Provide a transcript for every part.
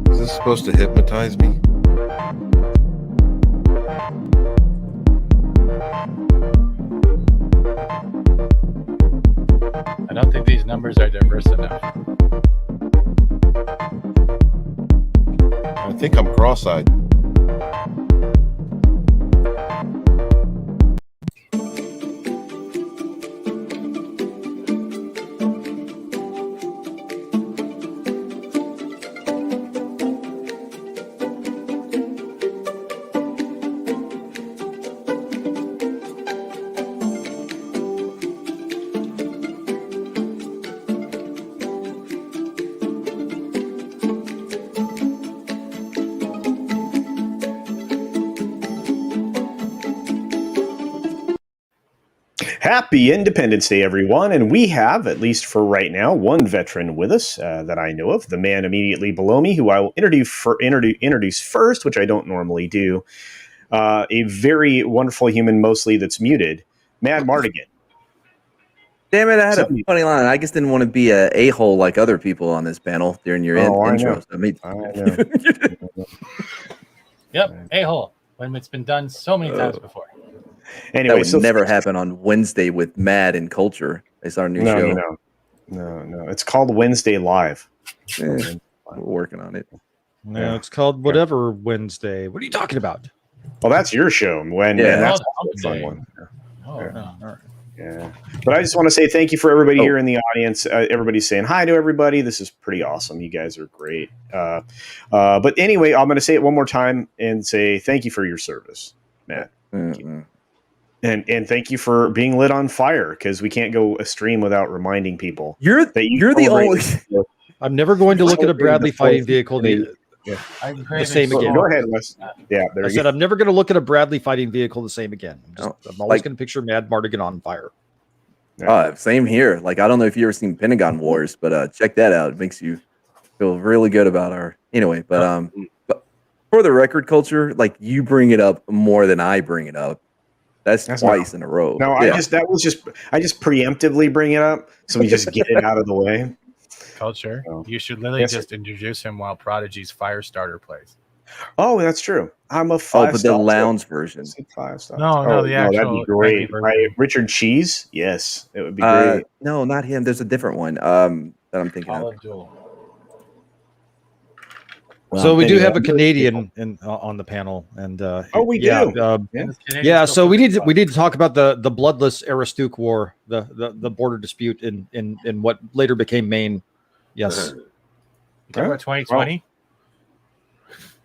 Is this supposed to hypnotize me? I don't think these numbers are diverse enough. I think I'm cross-eyed. Happy Independence Day, everyone. And we have, at least for right now, one veteran with us that I know of, the man immediately below me, who I will introduce first, which I don't normally do. A very wonderful human, mostly that's muted, Mad Mardigan. Damn it, I had a funny line. I just didn't want to be a a-hole like other people on this panel during your intros. I know. Yep, a-hole. When it's been done so many times before. Anyway, that would never happen on Wednesday with Mad and Culture. It's our new show. No. It's called Wednesday Live. We're working on it. No, it's called Whatever Wednesday. What are you talking about? Well, that's your show. That's a fun one. Yeah. But I just want to say thank you for everybody here in the audience. Everybody's saying hi to everybody. This is pretty awesome. You guys are great. But anyway, I'm going to say it one more time and say thank you for your service, Matt. Thank you. And thank you for being lit on fire, because we can't go a stream without reminding people. You're the only. I'm never going to look at a Bradley fighting vehicle the same again. Go ahead, Wes. Yeah, I said I'm never going to look at a Bradley fighting vehicle the same again. I'm always going to picture Mad Mardigan on fire. Same here. Like, I don't know if you ever seen Pentagon Wars, but check that out. It makes you feel really good about our anyway. But for the record, Culture, like, you bring it up more than I bring it up. That's twice in a row. No, I just preemptively bring it up, so we just get it out of the way. Culture, you should literally just introduce him while Prodigy's Firestarter plays. Oh, that's true. I'm a 5-star. But the lounge version. 5-star. No, the actual. That'd be great. Right? Richard Cheese? Yes, it would be great. No, not him. There's a different one that I'm thinking of. So we do have a Canadian on the panel, and we do. So we need to talk about the bloodless Aroostook War, the border dispute in what later became Maine. Yes. You talking about 2020?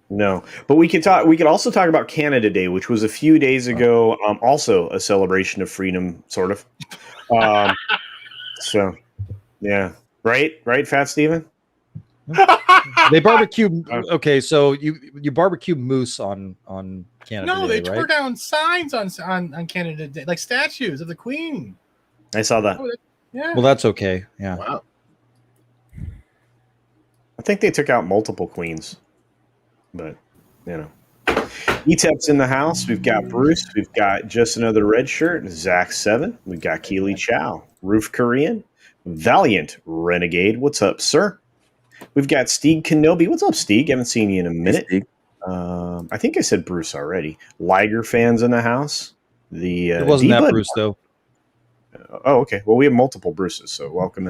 No, but we could also talk about Canada Day, which was a few days ago. Also a celebration of freedom, sort of. So, yeah, right, Fat Steven? They barbecue. Okay, so you barbecue moose on Canada No, Day, they right? tore down signs on Canada Day, like statues of the Queen. I saw that. Yeah. Well, that's okay. Yeah. Wow. I think they took out multiple queens, but ETEP's in the house. We've got Bruce. We've got Just Another Red Shirt. Zach 7. We've got Keely Chow. Roof Korean. Valiant Renegade. What's up, sir? We've got Steve Kenobi. What's up, Steve? Haven't seen you in a minute. I think I said Bruce already. Liger fans in the house. It wasn't that Bruce, though. Oh, okay. Well, we have multiple Bruces, so welcome.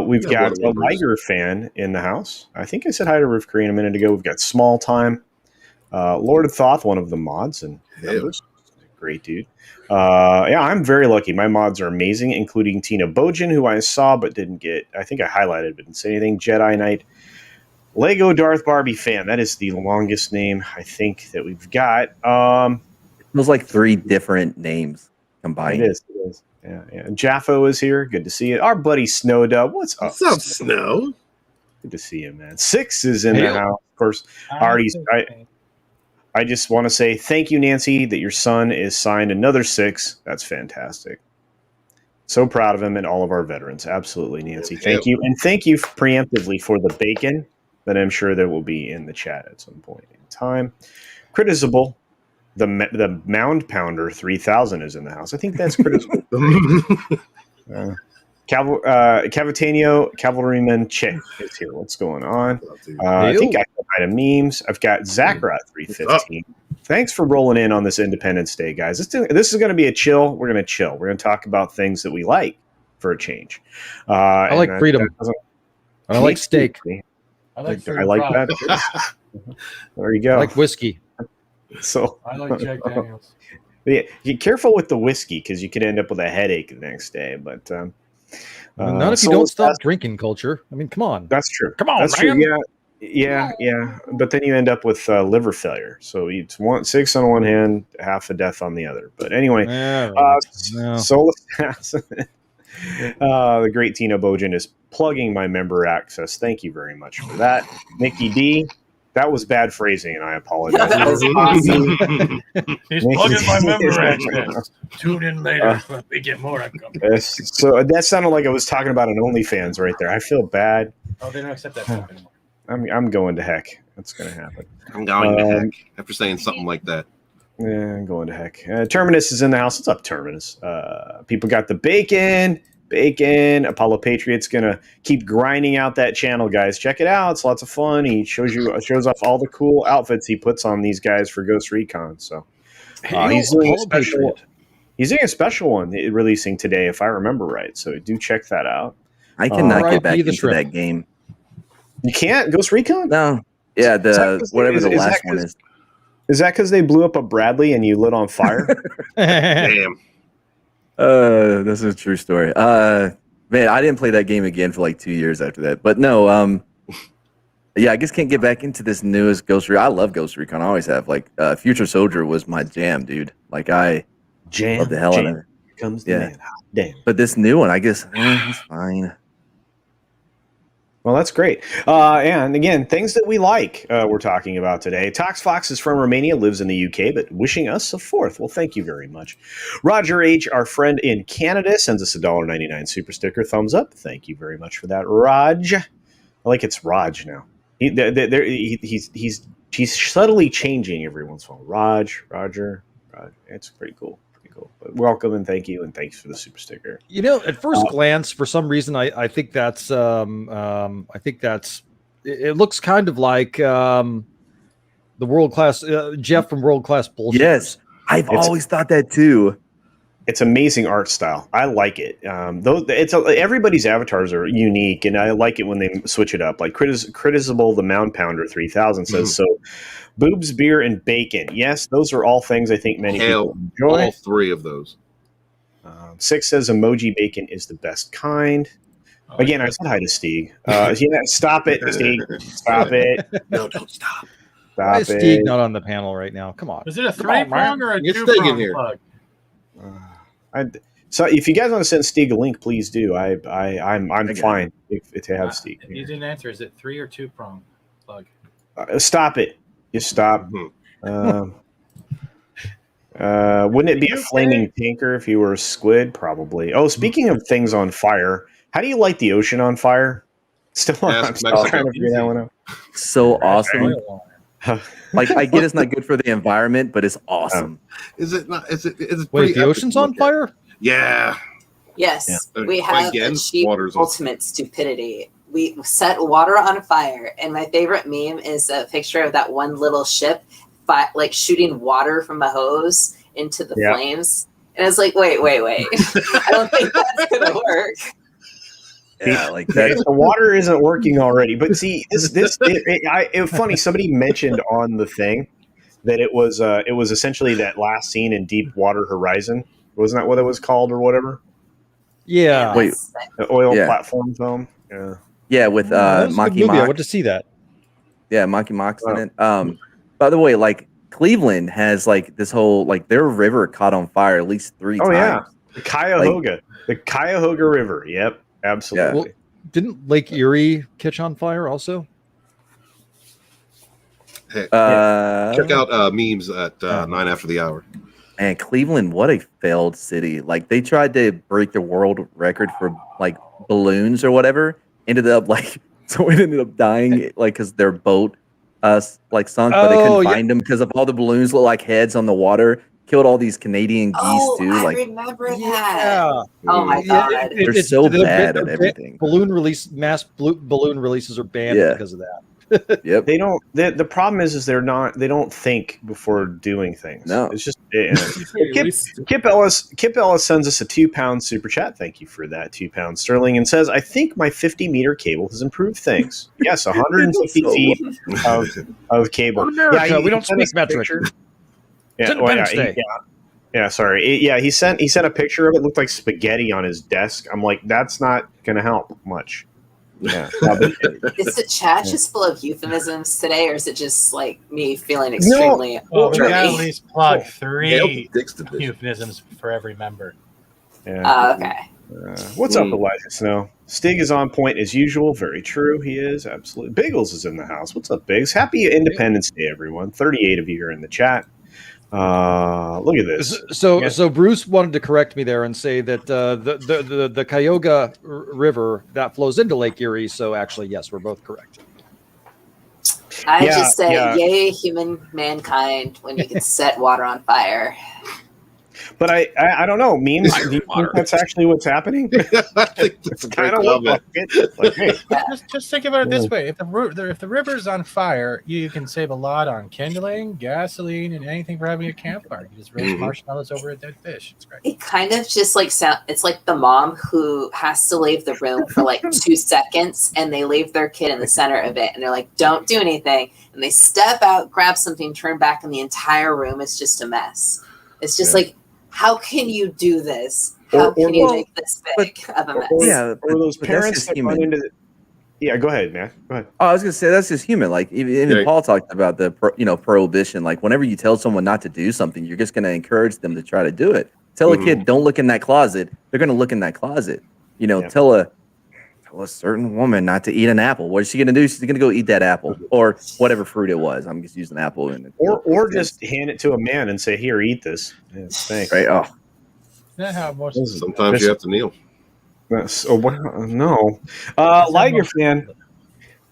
We've got a Liger fan in the house. I think I said hi to Roof Korean a minute ago. We've got Small Time. Lord of Thoth, one of the mods, and members. Great dude. I'm very lucky. My mods are amazing, including Tina Bojan, who I saw but didn't get. I think I highlighted but didn't say anything. Jedi Knight. Lego Darth Barbie fan. That is the longest name I think that we've got. It was like 3 different names combined. It is. Yeah. Jaffo is here. Good to see you. Our buddy Snow Dub. What's up, Snow? Good to see you, man. 6 is in the house. Of course, I just want to say thank you, Nancy, that your son is signed another 6. That's fantastic. So proud of him and all of our veterans. Absolutely, Nancy. Thank you. And thank you preemptively for the bacon that I'm sure there will be in the chat at some point in time. Critisable. the Mound Pounder 3000 is in the house. I think that's pretty cool. Cavitanio Cavalryman Chick is here. What's going on? I think I have memes. I've got Zachra 315. Thanks for rolling in on this Independence Day, guys. This is going to be a chill. We're going to chill. We're going to talk about things that we like for a change. I like freedom. I like steak. I like that. There you go. I like whiskey. So I like Jack Daniels. Yeah, be careful with the whiskey because you could end up with a headache the next day. But not if you don't stop drinking, culture. I mean, come on. That's true. Come on, that's man. True. Yeah. But then you end up with liver failure. So it's 6 on one hand, half a death on the other. But anyway, Soul Assassin. The great Tina Bojan is plugging my member access. Thank you very much for that. Nikki D. That was bad phrasing, and I apologize. That was awesome. He's plugging my member access. Tune in later when we get more. So that sounded like I was talking about an OnlyFans right there. I feel bad. Oh, they don't accept that anymore. I'm going to heck. That's going to happen. I'm going to heck after saying something like that. Yeah, I'm going to heck. Terminus is in the house. What's up, Terminus? People got the bacon. Apollo Patriot's gonna keep grinding out that channel, guys. Check it out. It's lots of fun. He shows off all the cool outfits he puts on these guys for Ghost Recon. So he's doing a special. He's doing a special one releasing today, if I remember right. So do check that out. I cannot get back into that game. You can't Ghost Recon? No. Yeah, whatever the last one is. Is that because they blew up a Bradley and you lit on fire? Damn. This is a true story. Man, I didn't play that game again for like 2 years after that. But no, yeah, I guess can't get back into this newest Ghost Recon. I love Ghost Recon. I always have. Like, Future Soldier was my jam, dude. Like, I love the hell out of it. Comes the man. Damn. But this new one, I guess, it's fine. Well, that's great. And again, things that we like we're talking about today. Tox Fox is from Romania, lives in the UK, but wishing us a fourth. Well, thank you very much. Roger H., our friend in Canada, sends us a $1.99 super sticker. Thumbs up. Thank you very much for that, Raj. I like it's Raj now. He's subtly changing every once in a while. Roger. It's pretty cool. But welcome and thank you, and thanks for the super sticker. You know, at first glance, for some reason, I think that's it looks kind of like the World Class Jeff from World Class Bullshit. Yes, I've always thought that too. It's amazing art style. I like it. Everybody's avatars are unique, and I like it when they switch it up. Like Critisable, the Mound Pounder 3000 says so. Boobs, beer, and bacon. Yes, those are all things I think many people enjoy. All three of those. 6 says emoji bacon is the best kind. Again, I said hi to Stieg. Stop it, Stieg. Stop it. No, don't stop. Why is Stieg not on the panel right now? Come on. Is it a 3-prong or a 2-prong plug? So if you guys want to send Stieg a link, please do. I'm fine if to have Stieg. You didn't answer. Is it 3 or 2-prong plug? Stop it. Just stop. Wouldn't it be a flaming tanker if you were a squid? Probably. Oh, speaking of things on fire, how do you light the ocean on fire? I'm still trying to figure that one out. So awesome. Like, I get it's not good for the environment, but it's awesome. Is it not? Is it? Wait, the ocean's on fire? Yeah. Yes, we have achieved ultimate stupidity. We set water on fire, and my favorite meme is a picture of that one little ship, like shooting water from a hose into the flames. And it's like, wait. I don't think that's gonna work. Yeah, like that. The water isn't working already. But see, it was funny. Somebody mentioned on the thing that it was essentially that last scene in Deepwater Horizon. Wasn't that what it was called or whatever? Yeah. Wait. The oil platform film. Yeah. Yeah, with Maki Mock. I went to see that. Yeah, Maki Mock's in it. By the way, like Cleveland has like this whole like their river caught on fire at least 3 times. Yeah, the Cuyahoga, the Cuyahoga River. Yep, absolutely. Well, didn't Lake Erie catch on fire also? Hey, check out memes at 9 after the hour. And Cleveland, what a failed city! Like they tried to break the world record for like balloons or whatever. Ended up like someone ended up dying like because their boat like sunk, but they couldn't find them because of all the balloons look like heads on the water. Killed all these Canadian geese too. I remember that. Yeah. Oh my god, they're so bad at everything. Mass balloon releases are banned because of that. Yep. They don't. The problem is they're not. They don't think before doing things. No, it's just. Kip Ellis sends us a £2 super chat. Thank you for that, £2 sterling, and says, "I think my 50-meter cable has improved things." Yes, 150 feet of cable. America, we don't speak metric. Yeah, sorry. He sent a picture of it. Looked like spaghetti on his desk. I'm like, that's not going to help much. Yeah. Is the chat just full of euphemisms today, or is it just like me feeling extremely? Well, we got at least plug 3 euphemisms for every member. Yeah. Okay. What's up, Elijah Snow? Stig is on point as usual. Very true. He is absolutely. Biggles is in the house. What's up, Biggs? Happy Independence Day, everyone. 38 of you are in the chat. Look at this. So Bruce wanted to correct me there and say that the Cuyahoga River that flows into Lake Erie. So actually, yes, we're both correct. I just say, yay, mankind, when you can set water on fire. But I don't know. Memes. Do you think that's actually what's happening? I think that's kind of what just think about it this way: if the river's on fire, you can save a lot on kindling, gasoline, and anything for having a campfire. You just roast marshmallows over a dead fish. It's great. It kind of just like it's like the mom who has to leave the room for like 2 seconds, and they leave their kid in the center of it, and they're like, "Don't do anything," and they step out, grab something, turn back, and the entire room is just a mess. It's just like, how can you do this? How can you make this big of a mess? Or those parents that run into Yeah, go ahead, man. Go ahead. Oh, I was gonna say that's just human. Like even Paul talked about the prohibition. Like whenever you tell someone not to do something, you're just gonna encourage them to try to do it. Tell a kid don't look in that closet, they're gonna look in that closet. Tell a certain woman not to eat an apple. What is she gonna do? She's gonna go eat that apple or whatever fruit it was. I'm just using apple or just hand it to a man and say, "Here, eat this." Yeah, thanks. Right? Oh, sometimes you have to kneel. No.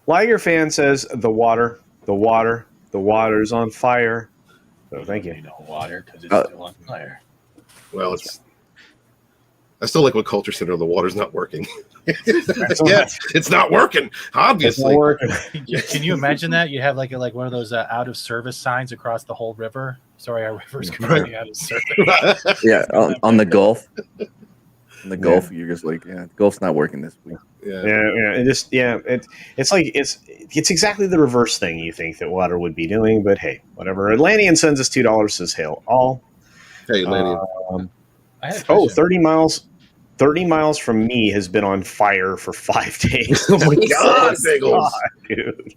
Liger fan says the water's on fire. So thank you. Water because it's still on fire. Well, I still like what Culture Center. The water's not working. It's not working. Obviously, not working. Can you imagine that? You have like one of those out of service signs across the whole river. Sorry, our river's completely out of service. Yeah, on the Gulf. In the Gulf, you're just like, the Gulf's not working this week. It's exactly the reverse thing you think that water would be doing, but hey, whatever. Atlantean sends us $2. Says hail all. Hey, Atlantean. 30 miles from me has been on fire for 5 days. Oh my God, Biggles. Dude.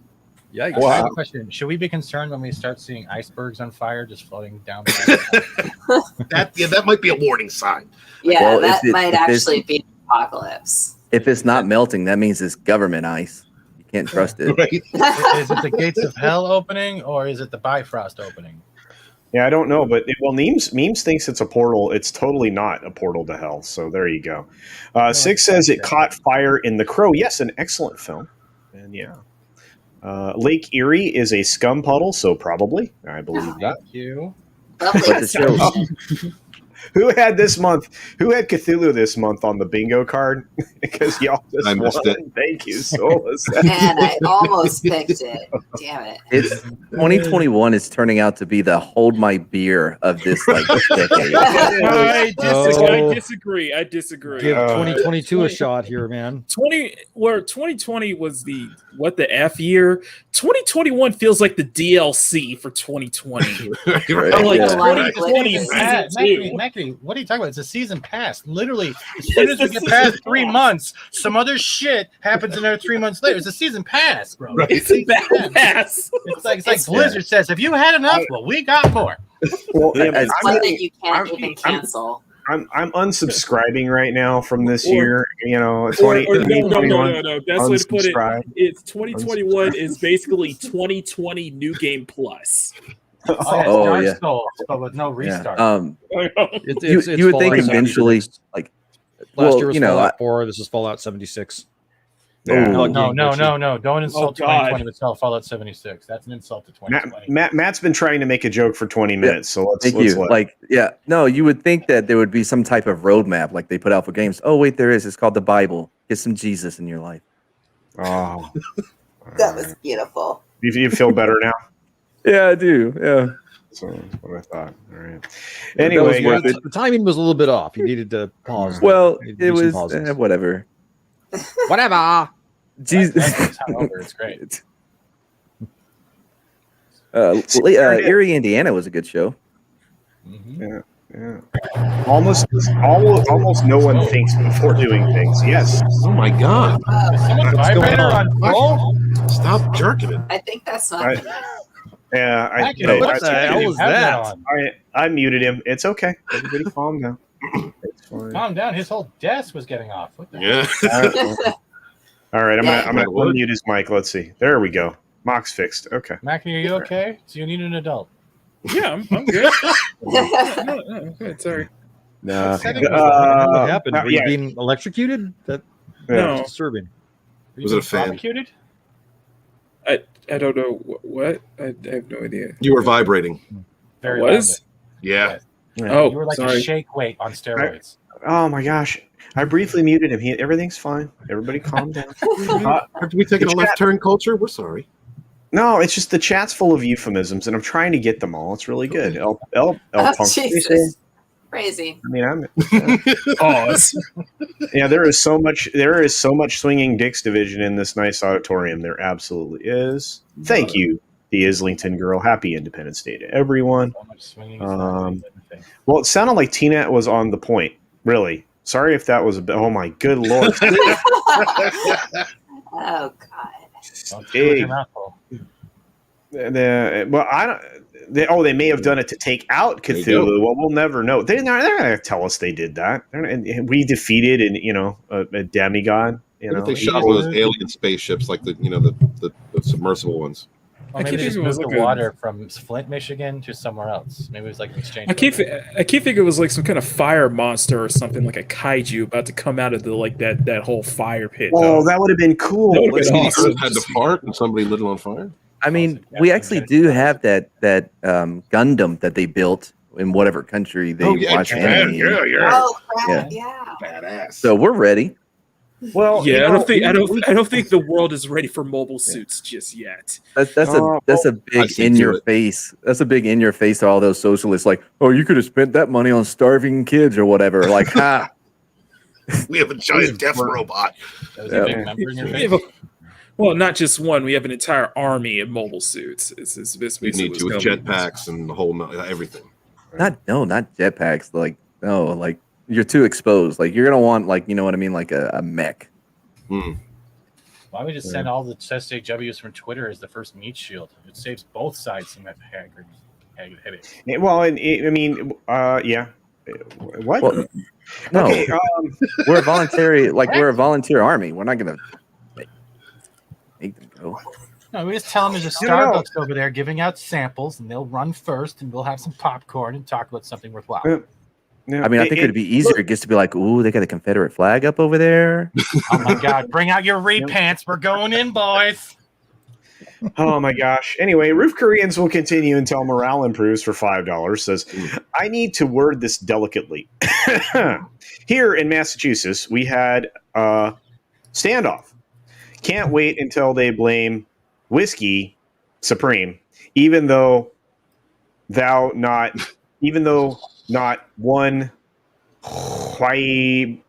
Yikes. Wow. I have a question. Should we be concerned when we start seeing icebergs on fire just floating down the that might be a warning sign. Yeah, that might actually be an apocalypse. If it's not melting, that means it's government ice. You can't trust it. Right? Is it the gates of hell opening or is it the Bifrost opening? Yeah, I don't know, but Memes thinks it's a portal. It's totally not a portal to hell. So there you go. Six says it caught fire in The Crow. Yes, an excellent film. And Lake Erie is a scum puddle, so probably I believe that. Thank you. Who had this month? Who had Cthulhu this month on the bingo card? Because y'all just missed won. it. Thank you, Solus. Man, I almost picked it. Damn it! It's 2021 is turning out to be the hold my beer of this decade. I disagree. Give 2022 a shot here, man. 2020 was the the F year. 2021 feels like the DLC for 2020. I'm like 2020 season 2. Macri, what are you talking about? It's a season pass. Literally, as soon as we get past 3 months, some other shit happens another 3 months later. It's a season pass, bro. Right. It's a battle pass. It's like Blizzard says, "Have you had enough? Well, we got more." Well, it's one that you can't even cancel. I'm unsubscribing right now from this year. No. That's the way to put it. It's 2021 is basically 2020 New Game Plus. Soul, but with no restart. It's you would think eventually, last year was Fallout 4. This is Fallout 76. Yeah. No, don't insult Oh, God. 2020 with Fallout 76. That's an insult to 2020. Matt's been trying to make a joke for 20 minutes, so let's Thank you. let. Like, yeah, no, you would think that there would be some type of roadmap like they put out for games. Oh, wait, there is. It's called the Bible. Get some Jesus in your life. Oh, That was beautiful. you feel better now? Yeah, I do. Yeah. So that's what I thought. All right. That Anyway, was worth guys, it. The timing was a little bit off. You needed to pause. Well, You needed to it do some was pauses. whatever. Whatever. Jesus. However, it's great. Erie, Indiana was a good show. Mhm. yeah. Almost no one thinks before doing things. Yes. Oh my God! Is someone's vibrator on full? Stop jerking it. I think that's not. Yeah. What the hell was that? I muted him. It's okay. Everybody calm down. It's fine. Calm down. His whole desk was getting off. What the Yeah. All right. I'm gonna That would. unmute his mic. Let's see. There we go. Mock's fixed. Okay. Mackie, are you okay? Do you need an adult? Yeah, I'm good. No, good. Sorry. No. What happened? Were you yeah. being electrocuted? That's No. disturbing. Was it a fan? Prosecuted? I don't know what. I have no idea. You were vibrating. Very Was? Yeah. Oh, You were like sorry. a shake weight on steroids. Oh my gosh. I briefly muted him. Everything's fine. Everybody calm down. Are we taking a left turn, culture? We're sorry. No, it's just the chat's full of euphemisms, and I'm trying to get them all. It's really good. El Oh, Punk. Jesus. Crazy. I mean, Pause. yeah, there is so much swinging dicks division in this nice auditorium. There absolutely is. Thank you, the Islington girl. Happy Independence Day to everyone. So much swinging. Well, it sounded like Tina was on the point. Really, sorry if that was a bit. Oh my good lord. Oh, God. Don't chew with your mouth full. They may have done it to take out There you Cthulhu. Well, we'll never know. They're not going to tell us they did that. We defeated a demigod. What if they shot one of those alien spaceships, like the submersible ones? Well, maybe they just moved the water from Flint, Michigan to somewhere else. Maybe it was like an exchange. I keep thinking it was like some kind of fire monster or something, like a kaiju about to come out of that whole fire pit. Oh, that would have been cool. That would've been The awesome. Earth had to fart and somebody lit it on fire. I mean, we actually do have that Gundam that they built in whatever country they watch anime in. Oh, crap. Yeah. Badass. So we're ready. Well, Yeah, I don't think the world is ready for mobile suits just yet. That's a big I see in to your it. face. That's a big in your face to all those socialists. Like, oh, you could have spent that money on starving kids or whatever. Like, ha. We have a giant death robot. That was a big number in your We face. have well, not just one. We have an entire army of mobile suits. It's We need to with jetpacks and the whole everything. Not jetpacks. Like you're too exposed. Like you're gonna want you know what I mean, like a mech. Hmm. Why don't we just send all the SJWs from Twitter as the first meat shield? It saves both sides some headache. Well, yeah. What? Well, no, Okay, we're a we're a volunteer army. We're not gonna make them go. No, we just tell them there's a Starbucks over there giving out samples, and they'll run first, and we'll have some popcorn and talk about something worthwhile. no, I mean, I think it'd be easier just to be like, ooh, they got a Confederate flag up over there. Oh my God! Bring out your repants. We're going in, boys. Oh my gosh. Anyway, Roof Koreans will continue until morale improves for $5. Says, I need to word this delicately. Here in Massachusetts, we had a standoff. Can't wait until they blame whiskey supreme, even though not one Hawaii.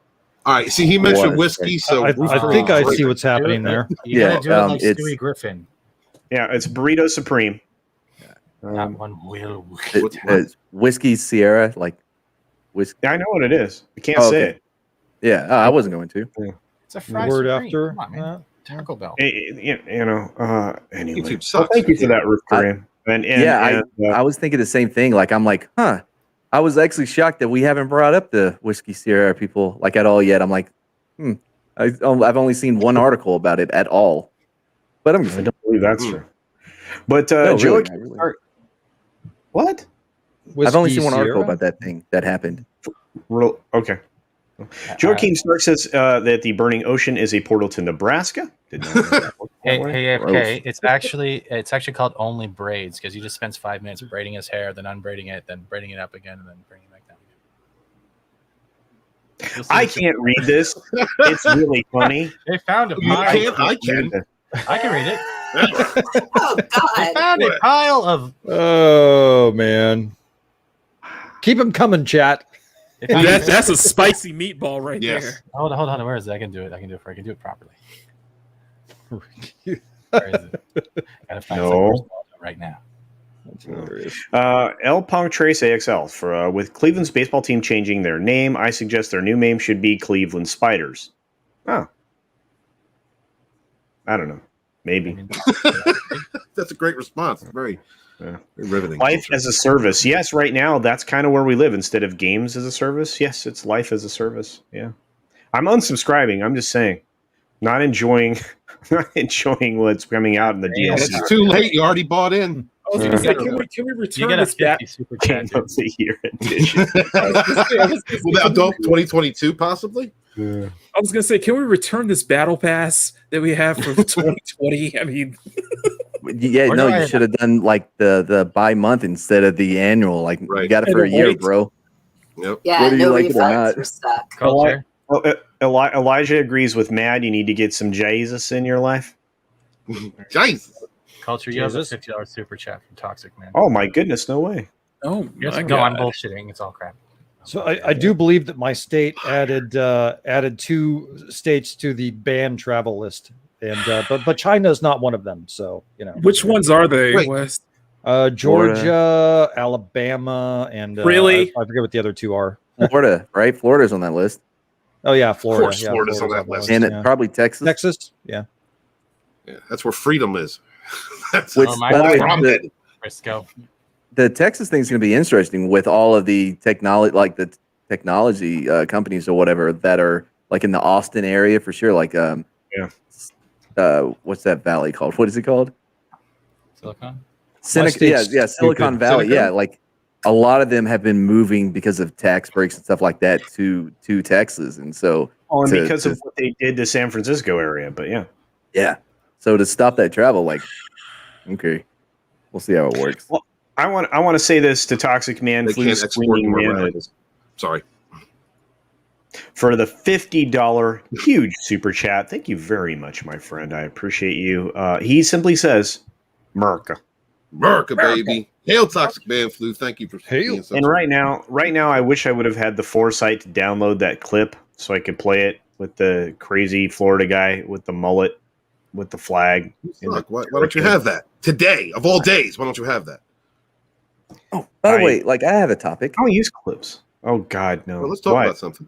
All right. See, he mentioned whiskey, so I think I see what's happening there. You gotta do it like it's Stewie Griffin. Yeah, it's Burrito Supreme. Not one will. Whiskey Sierra, like whiskey. I know what it is. I can't Oh, say okay. Yeah, I wasn't going to. It's a fried Word Supreme. after. Come on, man. Taco Bell. it. Anyway, YouTube well, sucks. thank you for that, Roof Korean. I was thinking the same thing. Like, I'm like, huh. I was actually shocked that we haven't brought up the Whiskey Sierra people like at all yet. I'm like, I've only seen one article about it at all. But I don't believe that's true. But No, Joe, really. what? I've only seen Whiskey one article Sierra? about that thing that happened. Okay. Joaquin Stark says that the burning ocean is a portal to Nebraska. Did not know that worked that way. Hey, AFK, it's actually called Only Braids because he just spends 5 minutes braiding his hair, then unbraiding it, then braiding it up again, and then bringing it back down. I can't read this. It's really funny. They found a pile. I can. I can read it. Oh God! They found a pile of. Oh man, keep them coming, chat. That's a spicy meatball right there. Hold on. Where is it? I can do it. I can do it properly. Where is it? Gotta find something right now. L Pong Trace AXL for with Cleveland's baseball team changing their name, I suggest their new name should be Cleveland Spiders. Oh, I don't know. Maybe. That's a great response. Very riveting. Life as a service. Yes, right now that's kind of where we live. Instead of games as a service, yes, it's life as a service. Yeah, I'm unsubscribing. I'm just saying, not enjoying what's coming out in the DLC. It's too late. You already bought in. I was gonna say, can we return this back? Super chat Game of the Year edition. Will the adult 2022 possibly? I was gonna say, can we return this battle pass that we have for 2020? I mean, yeah, no, you should have done like the by month instead of the annual. Like you got it for a year, bro. Yep. Yeah, whether you no like it or refunds not. were stuck. Culture. Elijah agrees with Mad. You need to get some Jesus in your life. Jesus. Culture, you have a $50 super chat from Toxic Man. Oh my goodness, no way. oh Yes, my no, God. I'm bullshitting. It's all crap. So I do believe that my state added 2 states to the banned travel list, and but China is not one of them. So Which ones are they? Wait. West? Georgia, Alabama, and Really? I forget what the other 2 are. Florida, right? Florida's on that list, Oh yeah, Florida. course Yeah, Florida's on that list. and yeah. probably Texas. Texas. Yeah. Yeah, that's where freedom is. That's Which, Oh, my by the way, God. the, Frisco. the Texas thing's going to be interesting with all of the technology, like the technology companies or whatever that are like in the Austin area for sure. Like, what's that valley called? What is it called? Silicon. Silicon Valley. Silicon? Yeah, like a lot of them have been moving because of tax breaks and stuff like that to Texas, and so because of what they did to San Francisco area, but yeah. So to stop that travel, like, okay, we'll see how it works. Well, I want to say this to Toxic Man, They Flu can't export Swinging more Man, radicals. Sorry. for the $50 huge super chat. Thank you very much, my friend. I appreciate you. He simply says, "Merca." America, baby. Hail, Toxic Man Flu. Thank you for being such And right now, I wish I would have had the foresight to download that clip so I could play it with the crazy Florida guy with the mullet, with the flag. Look, why don't you have that today of all days? Why don't you have that? Oh, by the way, like I have a topic. I don't use clips. Oh God, no. Well, let's talk about something.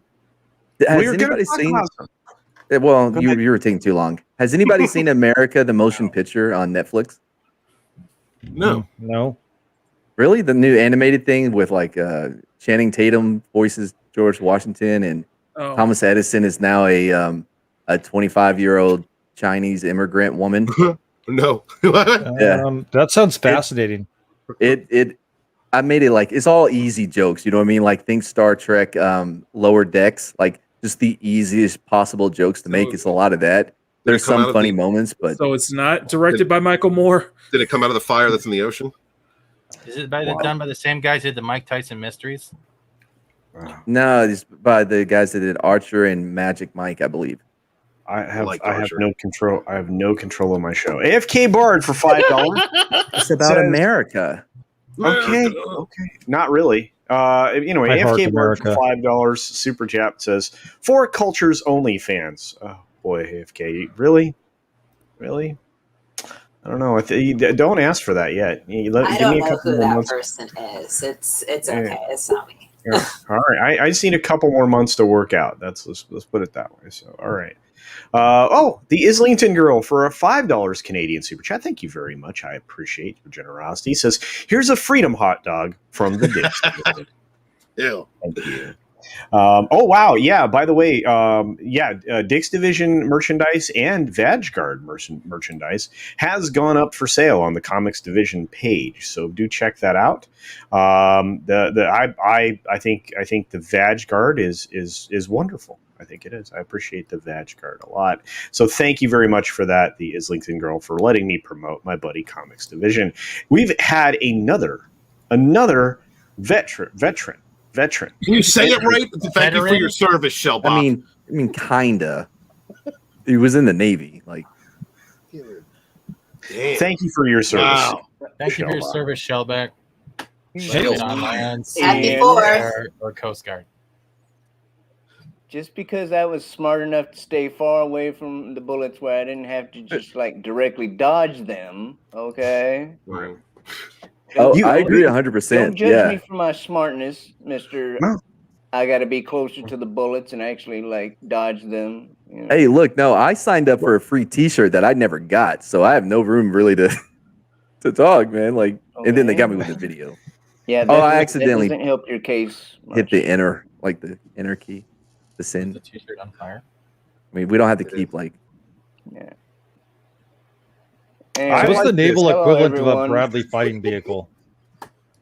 Has We were gonna anybody talk seen? about something. Well, Go you ahead. were taking too long. Has anybody seen America, the motion picture on Netflix? No. No. Really, the new animated thing with like Channing Tatum voices George Washington, and Oh. Thomas Edison is now a 25-year-old Chinese immigrant woman. No. Yeah. That sounds fascinating. I made it like it's all easy jokes. You know what I mean? Like think Star Trek, Lower Decks, like just the easiest possible jokes to make. It's a lot of that. There's come out some of funny the- moments, but So it's not directed by Michael Moore. Did it come out of the fire that's in the ocean? Is it done by the same guys who did the Mike Tyson mysteries? no, it's by the guys that did Archer and Magic Mike, I believe. I have Archer. no control. I have no control of my show. AFK Bard for $5. It's about Says- America. Okay. Not really. Anyway, I heart AFK Bard for America. $5 super chat says for cultures only fans. Oh boy, AFK, really? I don't know. Don't ask for that yet. I Give don't me a know couple who more that months. person is. It's okay. It's not me. Yeah. All right. I just need a couple more months to work out. Let's put it that way. So, all right. The Islington girl for a $5 Canadian super chat. Thank you very much. I appreciate your generosity. Says, here's a freedom hot dog from the Dixie. Ew. Thank you. Oh wow, yeah. By the way, Dick's Division merchandise and Vagguard merchandise has gone up for sale on the Comics Division page, so do check that out. I think the Vagguard is wonderful. I think it is. I appreciate the Vagguard a lot. So thank you very much for that, the Islington Girl, for letting me promote my buddy Comics Division. We've had another veteran. Can you say it right? Thank you for your service, Shellbach. I mean, kinda. He was in the Navy. Like, thank you for your service. Wow. Thank you for your service, Shellback. On land, Happy or Coast Guard. Just because I was smart enough to stay far away from the bullets where I didn't have to just like directly dodge them, okay? Right. I agree 100%. Don't judge me for my smartness, Mr. No. I got to be closer to the bullets and actually like dodge them. You know? Hey, look, no, I signed up for a free T-shirt that I never got, so I have no room really to talk, man. Like, and then they got me with the video. Yeah. I accidentally that doesn't help your case much. hit the enter key, the send. The T-shirt on fire. I mean, we don't have to keep like. Yeah. So what's the naval equivalent of a Bradley fighting vehicle?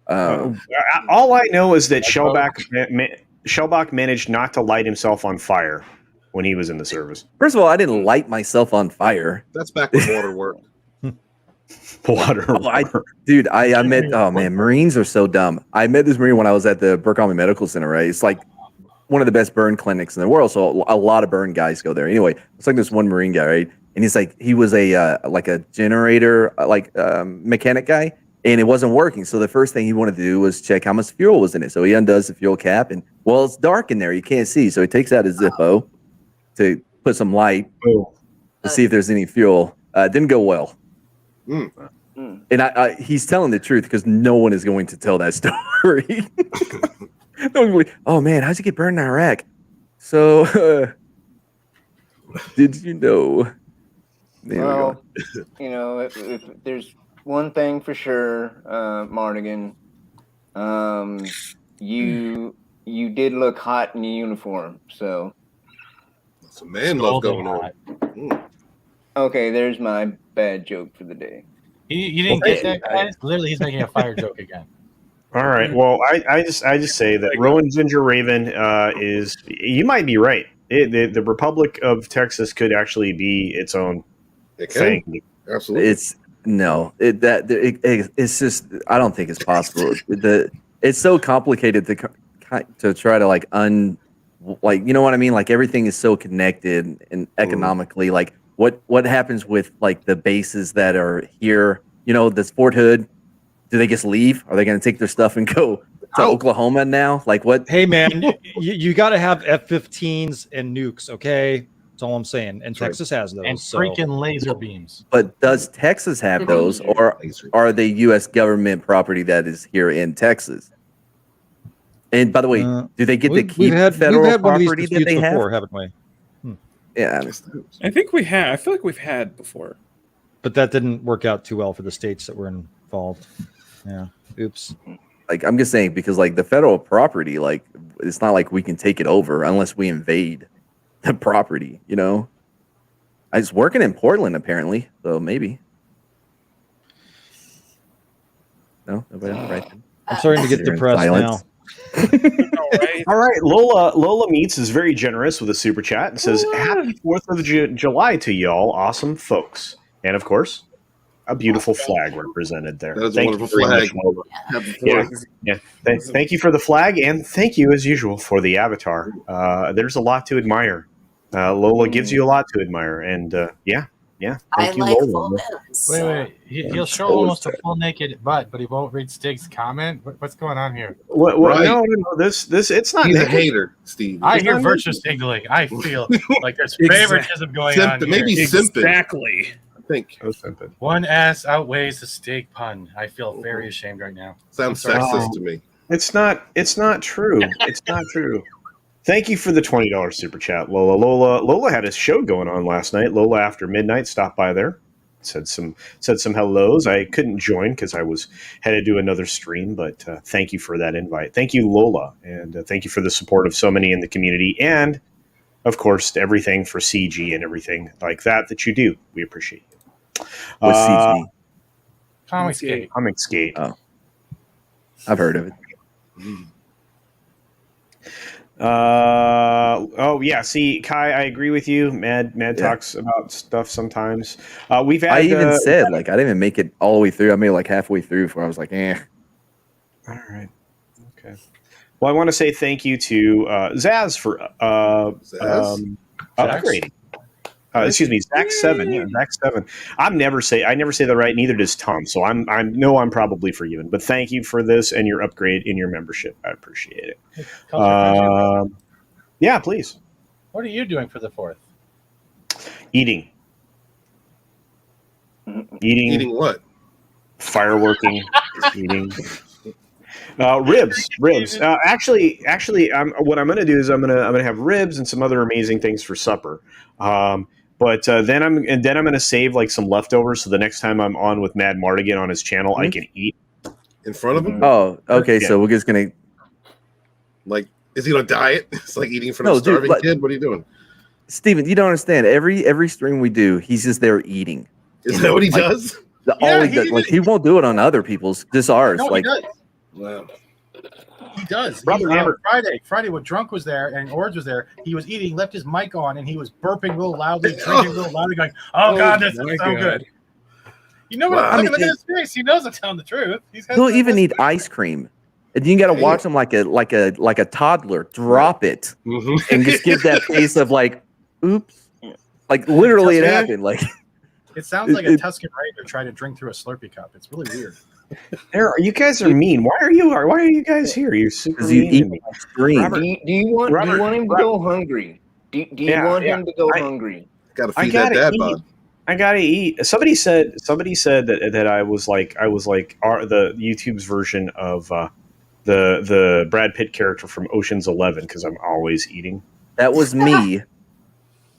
All I know is that Shellbach managed not to light himself on fire when he was in the service. First of all, I didn't light myself on fire. That's back when water worked. I met. Oh man, Marines are so dumb. I met this Marine when I was at the Burke Army Medical Center. Right, it's like one of the best burn clinics in the world. So a lot of burn guys go there. Anyway, it's like this one Marine guy, right? And he's like, he was a generator mechanic guy, and it wasn't working. So the first thing he wanted to do was check how much fuel was in it. So he undoes the fuel cap, and it's dark in there. You can't see. So he takes out his Zippo to put some light to see if there's any fuel. Didn't go well. And he's telling the truth because no one is going to tell that story. No one will be, oh man, how'd you get burned in Iraq? So, did you know? Well, if there's one thing for sure, Mardigan, you did look hot in your uniform, so. That's a man love going on. Okay, there's my bad joke for the day. You didn't get that, guys? Literally, he's making a fire joke again. All right. Well, I just say that Rowan Ginger Raven is. You might be right. The Republic of Texas could actually be its own thing. Absolutely. It's just. I don't think it's possible. It's so complicated to try to you know what I mean? Like everything is so connected and economically. Like what happens with like the bases that are here? You know, this Fort Hood. Do they just leave? Are they going to take their stuff and go to Oklahoma now? Like what? Hey man, you got to have F-15s and nukes. Okay, that's all I'm saying. And Texas has those. And freaking laser beams. But does Texas have those, or are they U.S. government property that is here in Texas? And by the way, do they get to keep federal property that they have? Before, haven't we? Yeah, I think we have. I feel like we've had before, but that didn't work out too well for the states that were involved. Yeah. Oops. Like I'm just saying because like the federal property, like it's not like we can take it over unless we invade the property. You know, it's working in Portland apparently, so maybe. No, nobody on the right. I'm starting to get depressed now. All right, Lola Meets is very generous with a super chat and says, "Happy 4th of July to y'all, awesome folks," and of course, a beautiful flag represented there. That is a wonderful flag. Thank you for the flag, and thank you as usual for the avatar. There's a lot to admire. Lola gives you a lot to admire, and thank you, Lola. Wait. He'll show almost a full naked butt, but he won't read Stig's comment. What's going on here? Right. No. This it's not. He's naked. a hater, Steve. I hear virtuous tingling. I feel like there's favoritism going on here. Maybe exactly. Think. One ass outweighs the steak pun. I feel very ashamed right now. Sounds sexist to me. It's not true. It's not true. Thank you for the $20 super chat, Lola. Lola had a show going on last night. Lola After Midnight stopped by there. said some hellos. I couldn't join because I was headed to another stream, but thank you for that invite. Thank you, Lola, and thank you for the support of so many in the community, and of course everything for CG and everything like that you do. We appreciate it. What's CG? Comicsgate. Oh, I've heard of it. See, Kai, I agree with you. Mad talks about stuff sometimes. We've had. I even said I didn't even make it all the way through. I made it like halfway through before I was like, eh. All right. Okay. Well, I want to say thank you to Zaz for upgrading. Excuse me, Zach 7. Yeah, Zach 7. I never say that right. Neither does Tom. So I'm probably forgiven. But thank you for this and your upgrade in your membership. I appreciate it. Yeah, please. What are you doing for the 4th? Eating what? Fireworking. Eating. Ribs. Actually, what I'm going to do is I'm going to have ribs and some other amazing things for supper. But then I'm going to save like some leftovers so the next time I'm on with Mad Mardigan on his channel, I can eat in front of him. Oh, okay. Yeah. So we're just gonna is he on a diet? It's like eating in front of a starving kid. What are you doing, Steven? You don't understand. Every stream we do, he's just there eating. Is that what he does? He won't do it on other people's, just ours. No, like, he does. Wow. He does. Friday when Drunk was there and Ords was there, he was eating, left his mic on, and he was burping real loudly, drinking real loudly, going, "Oh God, this is so good." You know what? Look at his face. He knows I'm telling the truth. He'll even eat ice cream, and you got to watch him like a toddler drop it and just give that face of like, "Oops!" Like literally, it happened. Like it sounds like a Tuscan Raider trying to drink through a Slurpee cup. It's really weird. You guys are mean. Why are you guys here? You're super mean. Do you want him to go hungry? Do you want him to go hungry? Gotta feed that dad bod. I gotta eat. Somebody said that I was like the YouTube's version of the Brad Pitt character from Ocean's 11 because I'm always eating. That was me.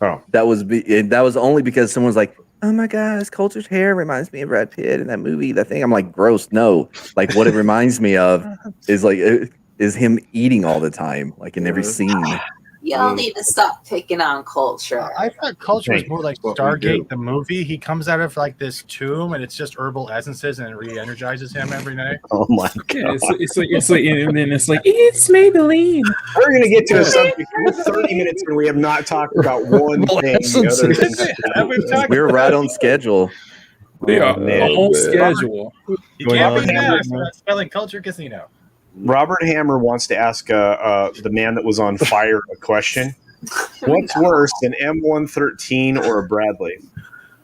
Oh, that was only because someone's like, "Oh my gosh, Culture's hair reminds me of Brad Pitt in that movie." That thing. I'm like, gross. No, like what it reminds me of is him eating all the time, like in every scene. Y'all need to stop picking on Culture. I thought Culture was more like Stargate the movie. He comes out of like this tomb, and it's just herbal essences, and it re-energizes him every night. Oh my God! Yeah, it's like, and then it's like it's Maybelline. We're gonna get to a subject in 30 minutes, and we have not talked about one thing. We're right on schedule. We are on schedule. You can't be nice without spelling CultureCasino. Robert Hammer wants to ask the man that was on fire a question. What's worse, an M113 or a Bradley?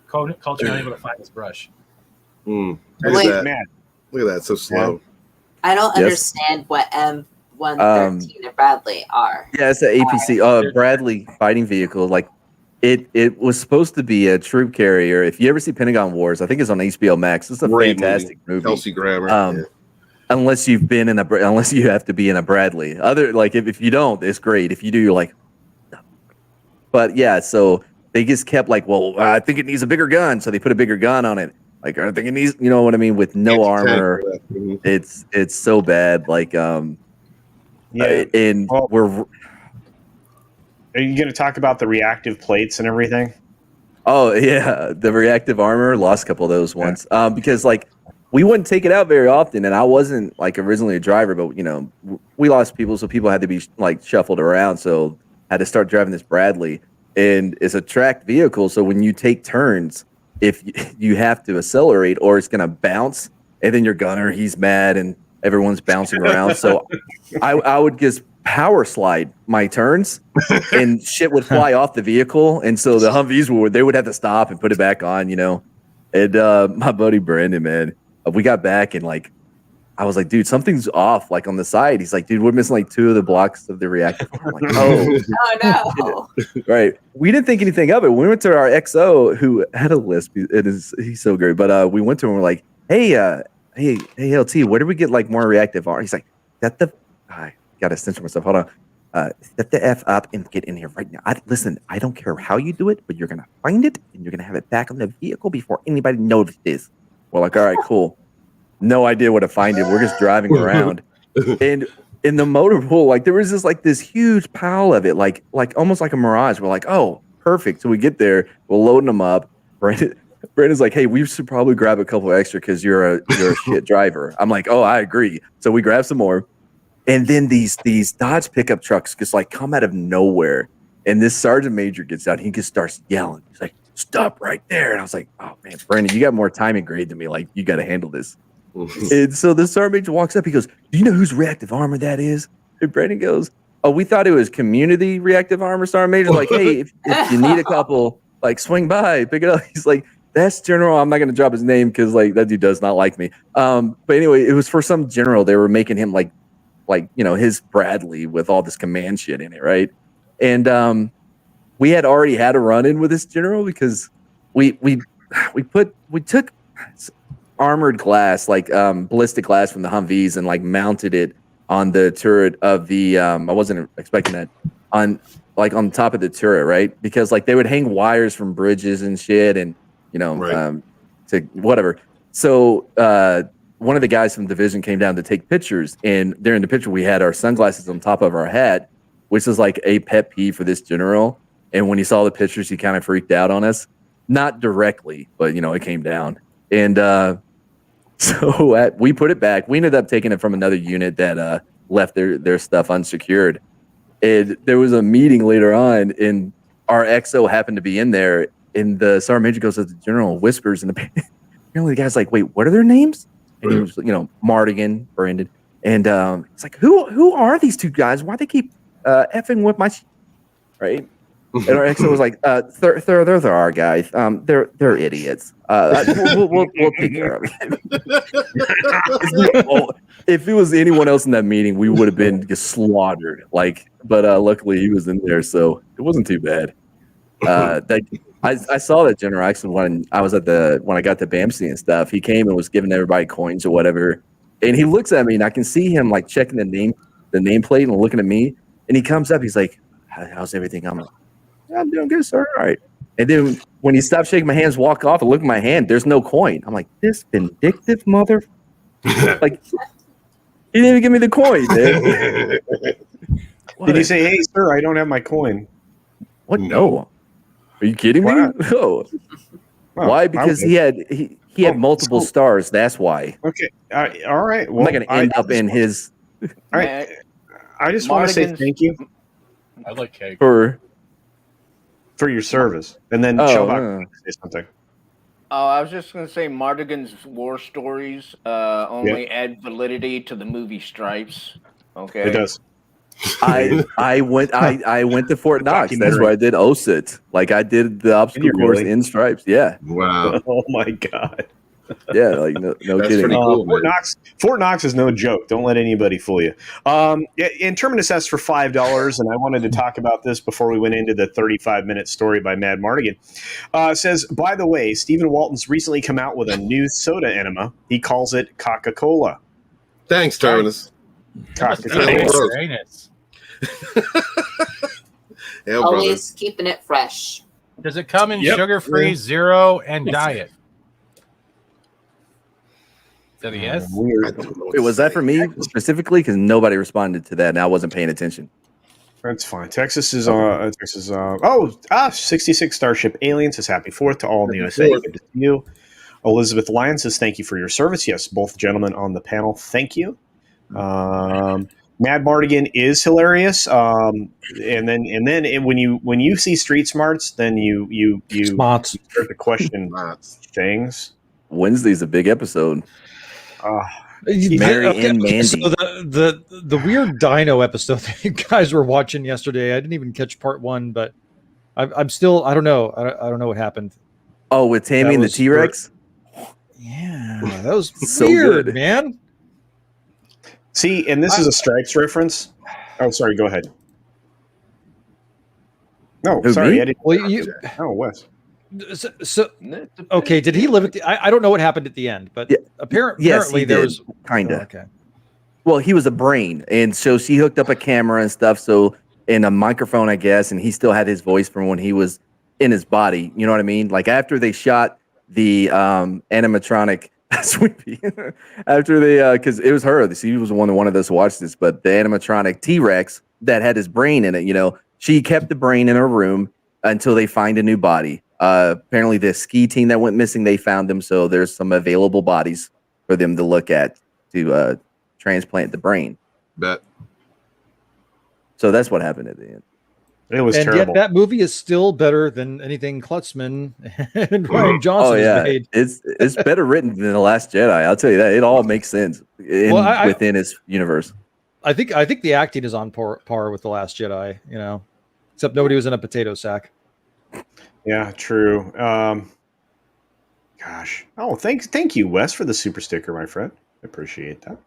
Culture not able to find his brush. Look at that, so slow. I don't understand what M113 and Bradley are. Yeah, it's an APC, Bradley fighting vehicle. Like it was supposed to be a troop carrier. If you ever see Pentagon Wars, I think it's on HBO Max. It's a fantastic movie. Kelsey Grammer. Unless you have to be in a Bradley. If you don't, it's great. If you do, you're like, no. But yeah, so they just kept like, well, I think it needs a bigger gun, so they put a bigger gun on it. Like, I think it needs, you know what I mean, with no armor. It's so bad. Like, Are you going to talk about the reactive plates and everything? Oh yeah, the reactive armor. Lost a couple of those once because like. We wouldn't take it out very often, and I wasn't like originally a driver, but we lost people, so people had to be like shuffled around. So I had to start driving this Bradley, and it's a tracked vehicle. So when you take turns, if you have to accelerate, or it's gonna bounce, and then your gunner he's mad, and everyone's bouncing around. So I would just power slide my turns, and shit would fly off the vehicle, and so the Humvees would have to stop and put it back on, And my buddy Brandon, man. We got back and like, I was like, dude, something's off. Like on the side, he's like, dude, we're missing like 2 of the blocks of the reactor. I'm like, oh no, right. We didn't think anything of it. We went to our XO who had a lisp. He's so great. But we went to him. And we're like, hey, LT, where do we get like more reactive armor? He's like, I got to censor myself. Hold on. Set the F up and get in here right now. Listen, I don't care how you do it, but you're going to find it and you're going to have it back on the vehicle before anybody notices. We're like, all right, cool. No idea where to find it. We're just driving around. And in the motor pool, like there was this huge pile of it, like almost like a mirage. We're like, oh, perfect. So we get there, we're loading them up. Brandon's like, hey, we should probably grab a couple extra because you're a shit driver. I'm like, oh, I agree. So we grab some more. And then these Dodge pickup trucks just like come out of nowhere. And this sergeant major gets out. He just starts yelling. He's like, stop right there. And I was like, oh, man, Brandon, you got more time and grade than me. Like, you got to handle this. And so the sergeant major walks up. He goes, do you know whose reactive armor that is? And Brandon goes, oh, we thought it was community reactive armor. Sergeant major like, hey, if you need a couple, like, swing by, pick it up. He's like, that's general. I'm not going to drop his name because, like, that dude does not like me. But anyway, it was for some general. They were making him like his Bradley with all this command shit in it, right? And we had already had a run-in with this general because we took armored glass, like ballistic glass from the Humvees, and like mounted it on the turret of the I wasn't expecting that on top of the turret, right? Because like they would hang wires from bridges and shit, and to whatever. So one of the guys from the division came down to take pictures, and during the picture we had our sunglasses on top of our hat, which is like a pet peeve for this general. And when he saw the pictures, he kind of freaked out on us. Not directly, but it came down. And so we put it back. We ended up taking it from another unit that left their stuff unsecured. And there was a meeting later on, and our XO happened to be in there. And the sergeant major goes to the general, whispers, and apparently the guy's like, "Wait, what are their names?" And he was, Mardigan, Brandon, and it's like, "Who are these two guys? Why they keep effing with my right?" And our XO was like, "They're our guys. They're idiots. We'll take care of it." If it was anyone else in that meeting, we would have been just slaughtered. But luckily he was in there, so it wasn't too bad. I saw that general actually when I was when I got to BAMC and stuff. He came and was giving everybody coins or whatever, and he looks at me and I can see him like checking the nameplate and looking at me. And he comes up, he's like, "How's everything?" I'm like, "I'm doing good, sir. All right." And then when he stopped shaking my hands, walk off, and look at my hand, there's no coin. I'm like, this vindictive mother. Like, he didn't even give me the coin, man. Did you say, "Hey, sir, I don't have my coin"? What? No. Are you kidding me? No. Oh, Why? Because he had multiple stars. That's why. Okay. All right. Well, I'm not going to end up in his. All right. I just want to say thank you. I like cake. For your service. And then Shellback say something. Oh, I was just going to say Mardigan's war stories only add validity to the movie Stripes. Okay. It does. I went to Fort Knox. That's where I did OSIT. Like I did the obstacle course in Stripes. Yeah. Wow. Oh my God. Yeah, like no kidding. Cool, Fort Knox is no joke. Don't let anybody fool you. Terminus S for $5, and I wanted to talk about this before we went into the 35-minute story by Mad Mardigan. Says, by the way, Stephen Walton's recently come out with a new soda enema. He calls it Coca-Cola. Thanks, Terminus. Coca-Cola. Always keeping it fresh. Does it come in sugar-free, zero, and diet? Is that a yes? Wait, was that for me specifically? Because nobody responded to that, and I wasn't paying attention. That's fine. Texas is 66 Starship Alien says happy 4th to all in the USA. Good to see you. Elizabeth Lyon says thank you for your service. Yes, both gentlemen on the panel, thank you. Mad Mardigan is hilarious. And then when you see Street Smarts, then you start to question things. Wednesday's a big episode. Mary and Mandy. So the weird dino episode that you guys were watching yesterday, I didn't even catch part 1, but I'm still I don't know what happened. Oh, with Tammy and the T-Rex? Yeah, that was so weird, good, man. See, and this is a Stripes reference. Oh, sorry, go ahead. No, sorry, me? I didn't. Well, Wes. So okay, did he live at the? I don't know what happened at the end, but apparently there was kind of. okay. Well, he was a brain, and so she hooked up a camera and stuff. So in a microphone, I guess, and he still had his voice from when he was in his body. You know what I mean? Like after they shot the animatronic Sweepy, after they because it was her. She was the one that wanted us to watch this, but the animatronic T-Rex that had his brain in it. She kept the brain in her room until they find a new body. Apparently, the ski team that went missing, they found them, so there's some available bodies for them to look at to transplant the brain. Bet. So that's what happened at the end. It was terrible. Yet that movie is still better than anything Klutzman and Ryan Johnson has made. It's better written than The Last Jedi. I'll tell you that. It all makes sense within its universe. I think the acting is on par with The Last Jedi, except nobody was in a potato sack. Yeah, true. Gosh. Oh, thank you, Wes, for the super sticker, my friend. I appreciate that.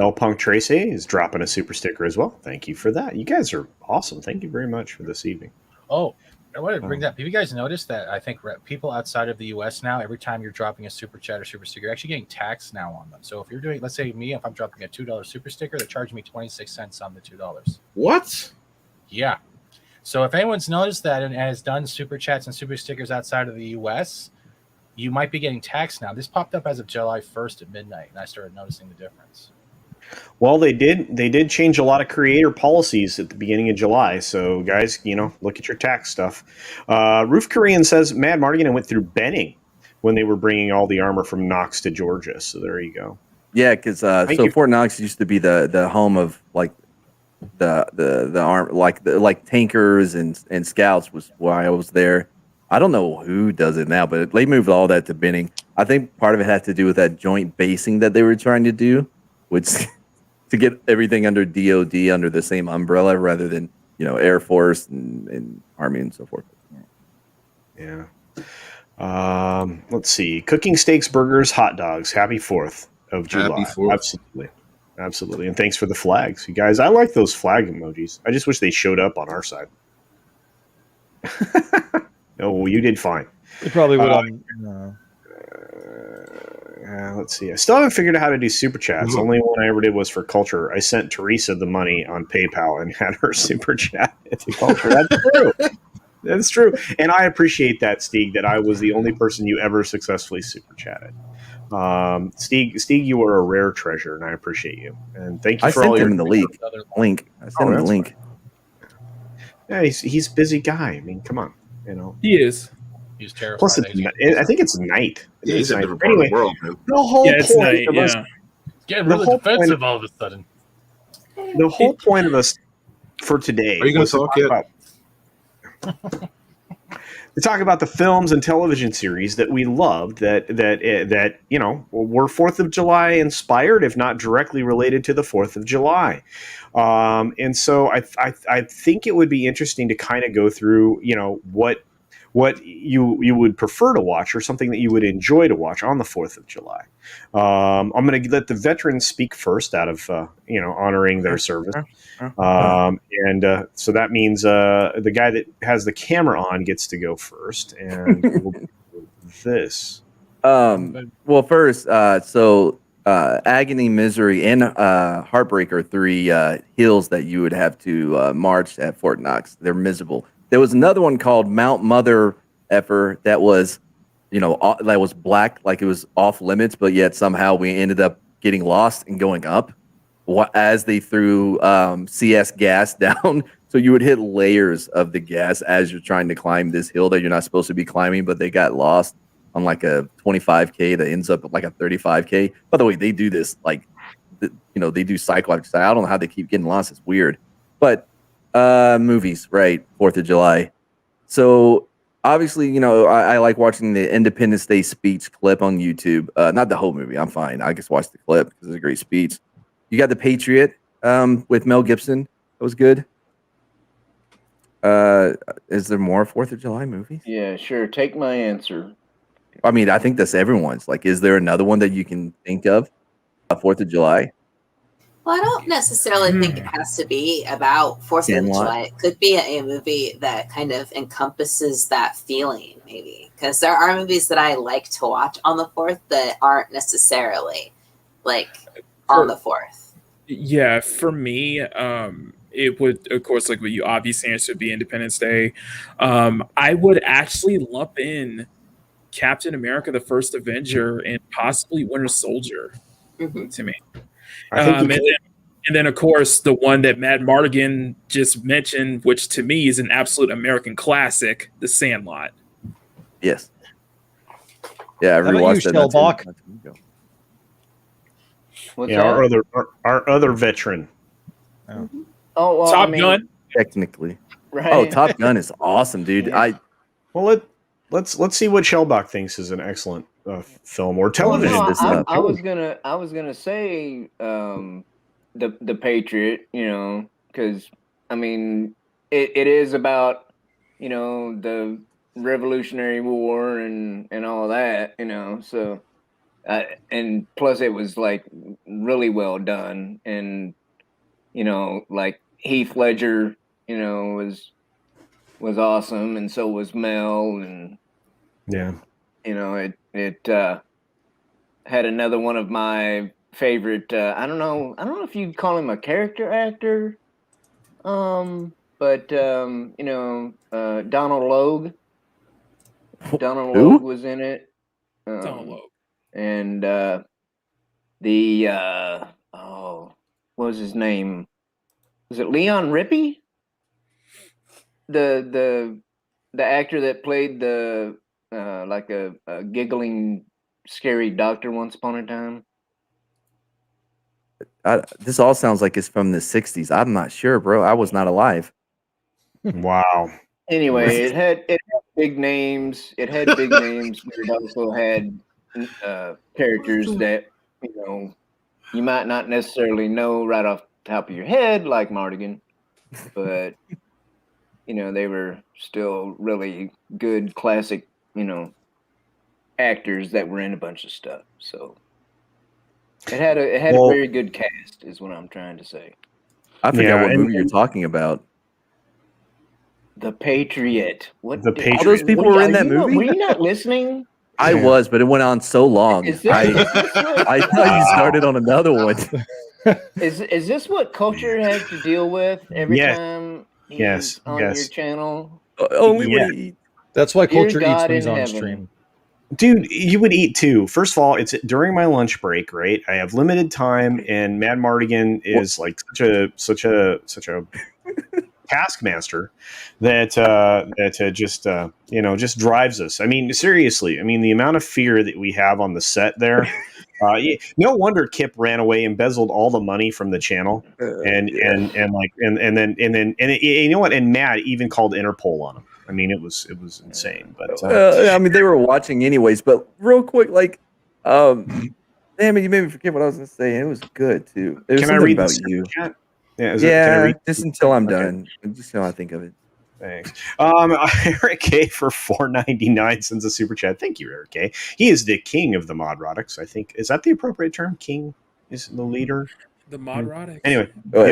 El Punk Tracy is dropping a super sticker as well. Thank you for that. You guys are awesome. Thank you very much for this evening. Oh, I wanted to bring that. Have you guys noticed that I think people outside of the U.S. now, every time you're dropping a super chat or super sticker, you're actually getting taxed now on them. So if you're doing, let's say if I'm dropping a $2 super sticker, they're charging me 26 cents on the $2. What? Yeah. So if anyone's noticed that and has done super chats and super stickers outside of the U.S., you might be getting taxed now. This popped up as of July 1st at midnight, and I started noticing the difference. Well, they did change a lot of creator policies at the beginning of July. So, guys, look at your tax stuff. Roof Korean says Mad Mardigan went through Benning when they were bringing all the armor from Knox to Georgia. So there you go. Yeah, because Fort Knox used to be the home of like the arm, like tankers and scouts was why I was there. I don't know who does it now, but they moved all that to Benning. I think part of it had to do with that joint basing that they were trying to do, which to get everything under DOD under the same umbrella rather than Air Force and Army and so forth. Yeah. Let's see. Cooking steaks, burgers, hot dogs. Happy 4th of July. Happy 4th. Absolutely. And thanks for the flags. You guys, I like those flag emojis. I just wish they showed up on our side. No, you did fine. It probably would let's see. I still haven't figured out how to do super chats. The only one I ever did was for Culture. I sent Teresa the money on PayPal and had her super chat to Culture. That's true. That's true. And I appreciate that, Stieg, that I was the only person you ever successfully super chatted. Stieg, you are a rare treasure, and I appreciate you. And thank you for all your link. I sent him the link. Yeah, he's a busy guy. I mean, come on. He is. He's terrified. Plus, I think it's night. Yeah, he's in a different part of the world, man. The whole point of us getting really defensive all of a sudden. The whole point of us for today. Are you going to talk yet? To talk about the films and television series that we loved that were 4th of July inspired, if not directly related to the 4th of July. And so I think it would be interesting to kind of go through, what you would prefer to watch or something that you would enjoy to watch on the 4th of July. I'm going to let the veterans speak first out of, honoring their service. So that means the guy that has the camera on gets to go first. And we'll do this. Well, first, Agony, Misery, and Heartbreak are 3 hills that you would have to march at Fort Knox. They're miserable. There was another one called Mount Mother Effer that was, that was black, like it was off limits, but yet somehow we ended up getting lost and going up as they threw CS gas down. So you would hit layers of the gas as you're trying to climb this hill that you're not supposed to be climbing, but they got lost on like a 25K that ends up at like a 35K. By the way, they do this they do cycle exercise. I don't know how they keep getting lost. It's weird. But movies, right? 4th of July. So obviously, I like watching the Independence Day speech clip on YouTube. Not the whole movie. I'm fine. I just watched the clip because it's a great speech. You got The Patriot with Mel Gibson. That was good. Is there more 4th of July movies? Yeah, sure. Take my answer. I mean, I think that's everyone's. Like, is there another one that you can think of? 4th of July? Well, I don't necessarily think it has to be about 4th of July. It could be a movie that kind of encompasses that feeling, maybe. Because there are movies that I like to watch on the 4th that aren't necessarily, on the 4th. Yeah, for me, it would, of course, like what you obviously answered, be Independence Day. I would actually lump in Captain America: The First Avenger and possibly Winter Soldier to me. I think and then, of course, the one that Matt Mardigan just mentioned, which to me is an absolute American classic, The Sandlot. Yes. Yeah, I rewatched that. Shellbach? Our other veteran. Oh, well, Top Gun. Technically, right? Oh, Top Gun is awesome, dude. Yeah. Let's see what Shellbach thinks is an excellent film or television. Well, I was gonna say the Patriot, because I mean it is about the Revolutionary War and all that, so and plus it was like really well done, and like Heath Ledger was awesome, and so was Mel, and it had another one of my favorite. I don't know if you'd call him a character actor, but Donald Logue. Donald Logue was in it. Donald Logue. And what was his name? Was it Leon Rippey? The actor that played the like a giggling, scary doctor once upon a time. This all sounds like it's from the 60s. I'm not sure, bro. I was not alive. Wow. Anyway, it had big names. It had big names, but it also had characters that you might not necessarily know right off the top of your head, like Mardigan, but they were still really good classic actors that were in a bunch of stuff. So it had a very good cast, is what I'm trying to say. I forgot what movie you're talking about. The Patriot. What? The Patriot. All those people were in that movie? Were you not listening? I was, but it went on so long. I thought you started on another one. Is this what Culture has to deal with every time he's on your channel? Only when he eats. That's why Culture eats when he's on stream. Dude, you would eat too. First of all, it's during my lunch break, right? I have limited time, and Mad Mardigan is like such a taskmaster that just drives us. I mean, seriously. I mean, the amount of fear that we have on the set there. No wonder Kip ran away, embezzled all the money from the channel, and you know what? And Matt even called Interpol on him. I mean, it was insane. But I mean, they were watching anyways. But real quick, damn it, you made me forget what I was going to say. It was good too. It was can I read about the you? chat? Yeah, just until I'm done. Just until I think of it. Thanks. Eric K for $4.99 sends a super chat. Thank you, Eric K. He is the king of the Modrotics. I think, is that the appropriate term? King is the leader. The Modrotics. Anyway,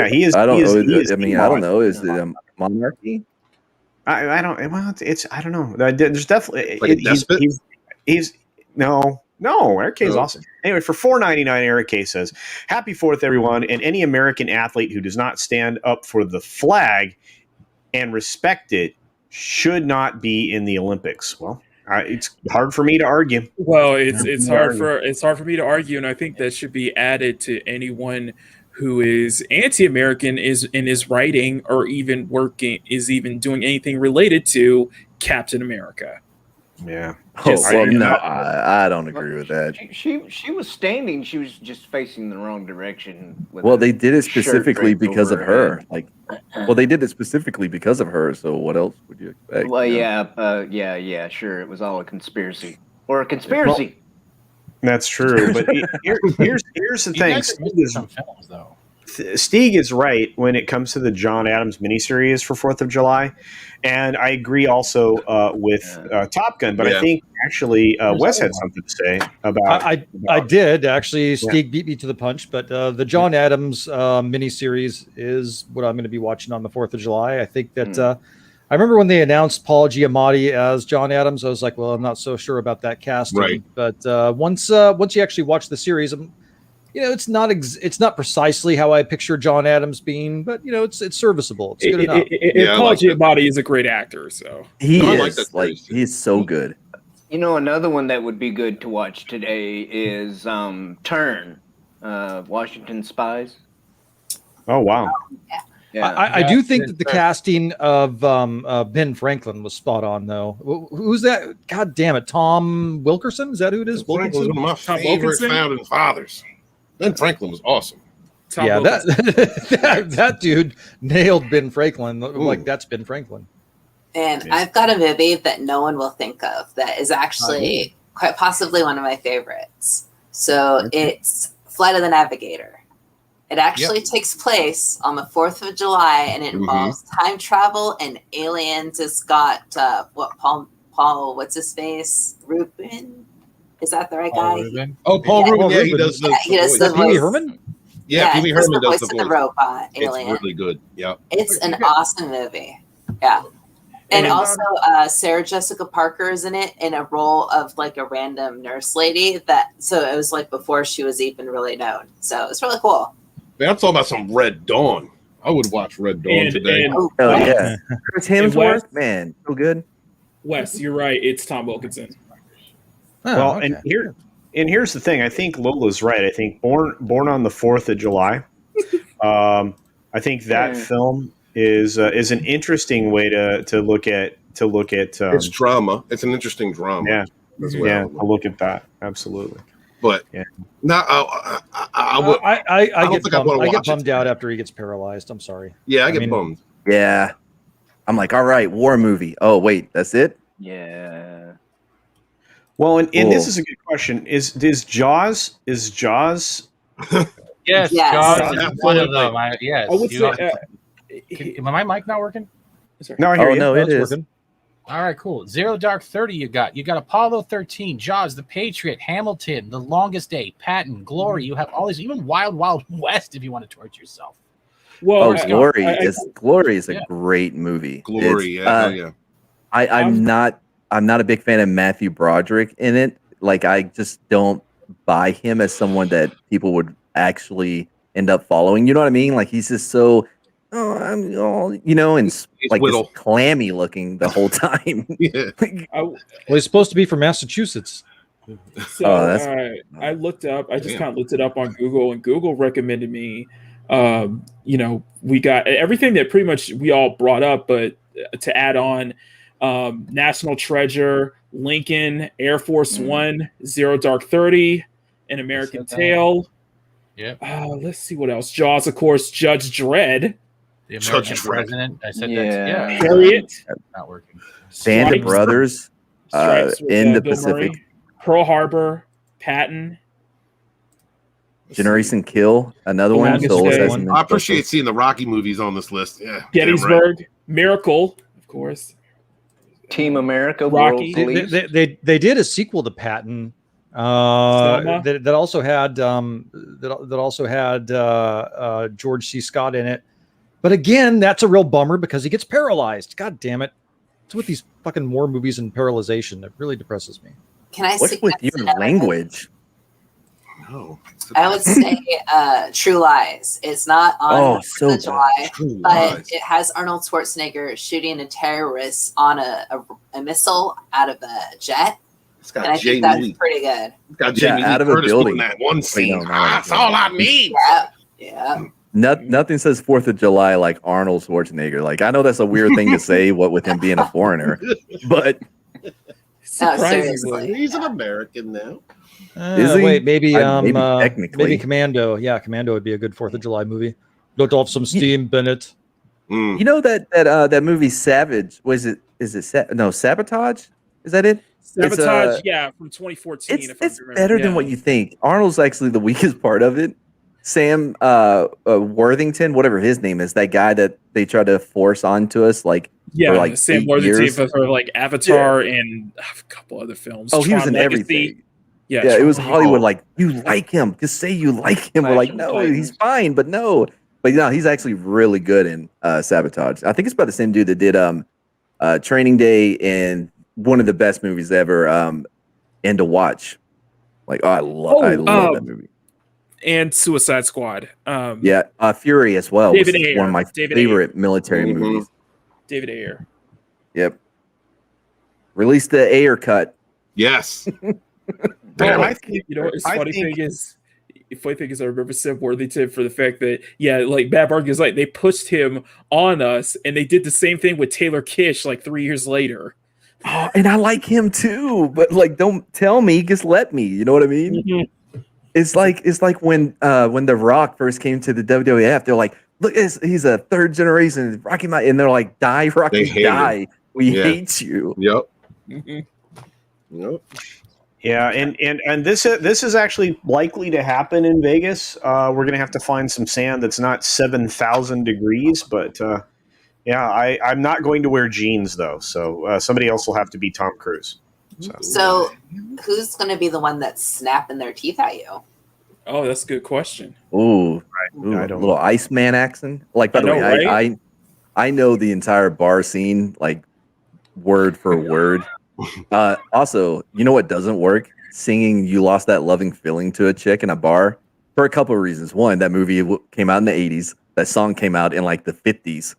he is. I don't know. I don't know. Is it a monarchy? I don't. Well, it's. I don't know. There's definitely. Like a despot? He's no. Eric K is awesome. Anyway, for $4.99, Eric K says, "Happy 4th, everyone, and any American athlete who does not stand up for the flag and respect it should not be in the Olympics." Well, it's hard for me to argue. Well, it's hard for me to argue, and I think that should be added to anyone who is anti-American is writing or even doing anything related to Captain America. Yeah. I don't agree with that. She was standing. She was just facing the wrong direction. They did it specifically because of her. They did it specifically because of her. So what else would you expect? Well, yeah, sure. It was all a conspiracy or a conspiracy. That's true, but here's the thing. Stieg is right when it comes to the John Adams miniseries for 4th of July, and I agree also with Top Gun. But I think actually Wes had something to say about. I did actually. Stieg beat me to the punch, but the John Adams miniseries is what I'm going to be watching on the 4th of July. I think that. I remember when they announced Paul Giamatti as John Adams, I was like, well, I'm not so sure about that casting. Right. But once you actually watch the series, it's not precisely how I picture John Adams being, but it's serviceable. It's good enough. Paul Giamatti is a great actor, so he is he's so good. Another one that would be good to watch today is Turn, Washington Spies. Oh wow! Yeah, I do think that the casting of Ben Franklin was spot on, though. Who's that? God damn it, Tom Wilkerson? Is that who it is? Franklin was one of my favorite founding fathers. Ben Franklin was awesome. That dude nailed Ben Franklin. Like that's Ben Franklin. And I've got a movie that no one will think of that is actually quite possibly one of my favorites. So it's Flight of the Navigator. It actually takes place on the 4th of July, and it involves time travel and aliens. It's got Paul, what's his face? Rubin? Is that the right guy? Rubin? Oh, Paul Rubin. Yeah, he does the voice. Pee Wee Herman? Yeah, Pee Wee Herman does the voice. The robot alien. It's really good. Yeah. It's an awesome movie. Yeah. And also Sarah Jessica Parker is in it in a role of like a random nurse lady so it was like before she was even really known. So it's really cool. Man, I'm talking about some Red Dawn. I would watch Red Dawn today. Oh yeah. Chris Hemsworth, man, so good. Wes, you're right. It's Tom Wilkinson. Well, and here's the thing. I think Lola's right. I think Born on the 4th of July. I think that film is an interesting way to look at it's drama. It's an interesting drama. Yeah, I'll look at that. Absolutely. But now I get bummed out after he gets paralyzed. I'm sorry. Yeah, I get bummed. Yeah, I'm like, all right, war movie. Oh wait, that's it. Yeah. Well, and this is a good question. Is Jaws? Yes, Jaws is one of them. Yes. I would say. Am my mic not working? No, I hear you. No, it is. Working. All right, cool. Zero Dark 30 you got Apollo 13, Jaws, The Patriot, Hamilton, The Longest Day, Patton, Glory. You have all these, even Wild Wild West if you want to torture yourself. Well, Glory is a great movie. Glory, I'm not a big fan of Matthew Broderick in it. Like I just don't buy him as someone that people would actually end up following. You know what I mean? Like he's just so and like just clammy looking the whole time. Well, he's supposed to be from Massachusetts. So I looked up. I just kind of looked it up on Google, and Google recommended me. We got everything that pretty much we all brought up, but to add on, National Treasure, Lincoln, Air Force One, Zero Dark 30, An American Tale. Yeah. Let's see what else. Jaws, of course. Judge Dredd. The American President. I said that. Harriet. Not working. Band of Brothers. In the Bill Pacific. Murray. Pearl Harbor. Patton. Generation Kill. Another one. I appreciate seeing the Rocky movies on this list. Yeah. Gettysburg. Miracle, of course. Team America. Rocky. They did a sequel to Patton. That also had George C. Scott in it, but again, that's a real bummer because he gets paralyzed. God damn it! It's with these fucking war movies and paralyzation. It really depresses me. Can I? What's with your language? No, I would say True Lies. It's not on July, but it has Arnold Schwarzenegger shooting a terrorist on a missile out of a jet. And I think that's pretty good. It's got Jamie Lee out of a Curtis building. doing that one scene. That's all I need. Yeah. Nothing says 4th of July like Arnold Schwarzenegger. Like I know that's a weird thing to say, what with him being a foreigner, but seriously, he's an American now. Is he? Wait, maybe technically. maybe Commando. Yeah, Commando would be a good 4th of July movie. Let off some steam, Bennett. You know that movie Savage? Sabotage? Is that it? Sabotage, from 2014. It's better than what you think. Arnold's actually the weakest part of it. Sam Worthington, whatever his name is, that guy that they try to force onto us, for like Sam Worthington for like Avatar and a couple other films. Oh, he was in everything. Yeah, it was Hollywood. Like, you like him? Just say you like him. We're like, no, he's fine, but no. But no, he's actually really good in Sabotage. I think it's by the same dude that did Training Day and one of the best movies ever, and to watch. Like, I love that movie. and Suicide Squad. Fury as well. David was Ayer. One of my favorite military movies. David Ayer. Yep. Release the Ayer cut. Yes. Funny thing is, I remember Seb Worthington for the fact that like Bad Bargain is like they pushed him on us, and they did the same thing with Taylor Kitsch like 3 years later. Oh, and I like him too, but like, don't tell me, just let me. You know what I mean? Mm-hmm. It's like when The Rock first came to the WWF, they're like, look, he's a third generation Rocky Mountain, and they're like, die, Rocky, die. We hate you. Yep. Mm-hmm. Yep. Yeah, and this is actually likely to happen in Vegas. We're gonna have to find some sand that's not 7,000 degrees, but I'm not going to wear jeans though. So somebody else will have to be Tom Cruise. So who's going to be the one that's snapping their teeth at you? Oh, that's a good question. Ooh, a little Iceman accent. Like, by the way, I know the entire bar scene, like, word for word. Also, you know what doesn't work? Singing "You Lost That Loving Feeling" to a chick in a bar, for a couple of reasons. One, that movie came out in the 80s. That song came out in like the 50s.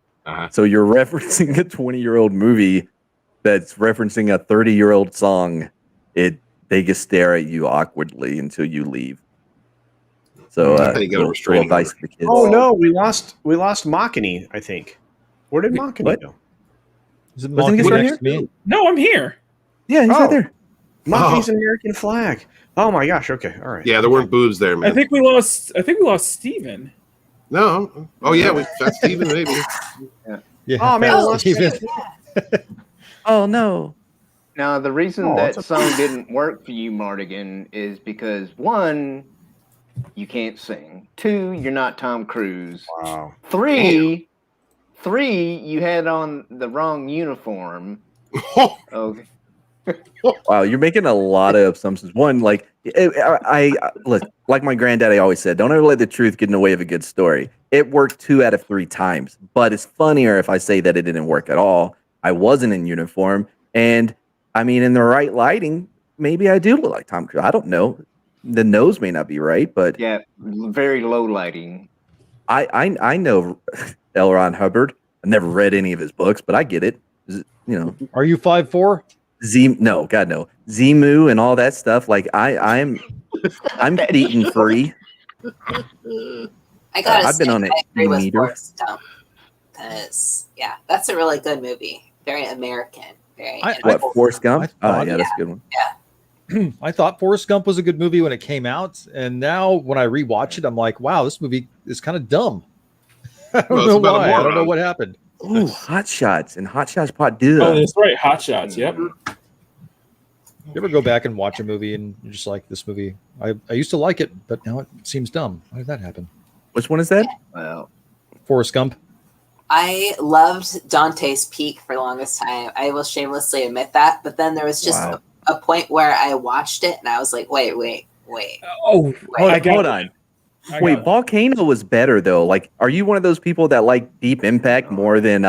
So you're referencing a 20-year-old movie that's referencing a 30-year-old song. They just stare at you awkwardly until you leave. So little advice for the kids. Oh no, we lost Makani, I think. Where did Makani go? Is it Wasn't he Makani right next to here? me? No, I'm here. Yeah, he's right there. Makani's an American flag. Oh my gosh. Okay. All right. Yeah, there weren't boobs there, man. I think we lost Steven. No. Oh yeah, we got Steven maybe. Yeah. Oh man, we lost Steven. Oh no. Now the reason that song didn't work for you, Mardigan, is because 1, you can't sing. 2, you're not Tom Cruise. Wow. 3, you had on the wrong uniform. Okay. Wow, you're making a lot of assumptions. One, like I look, like my granddaddy always said, don't ever let the truth get in the way of a good story. It worked 2 out of 3 times, but it's funnier if I say that it didn't work at all. I wasn't in uniform, and I mean, in the right lighting, maybe I do look like Tom Cruise. I don't know. The nose may not be right, but yeah, very low lighting. I know L. Ron Hubbard. I've never read any of his books, but I get it. You know, Are you 5'4"? No, God no. Zemu and all that stuff. Like I'm gluten free. I gotta I've been on it. I agree with Forrest Gump, because that's a really good movie. Very American. What, Forrest Gump? Oh yeah, that's a good one. Yeah. I thought Forrest Gump was a good movie when it came out, and now when I rewatch it, I'm like, wow, this movie is kind of dumb. I don't know why. I don't know what happened. Ooh, Hot Shots and Hot Shots Part 2. Oh, that's right, Hot Shots. Yep. You ever go back and watch a movie and you're just like, this movie, I used to like it, but now it seems dumb. Why did that happen? Which one is that? Well, Forrest Gump. I loved Dante's Peak for the longest time. I will shamelessly admit that. But then there was just a point where I watched it and I was like, wait. Oh, hold on. Wait, Volcano was better though. Like, are you one of those people that like Deep Impact more than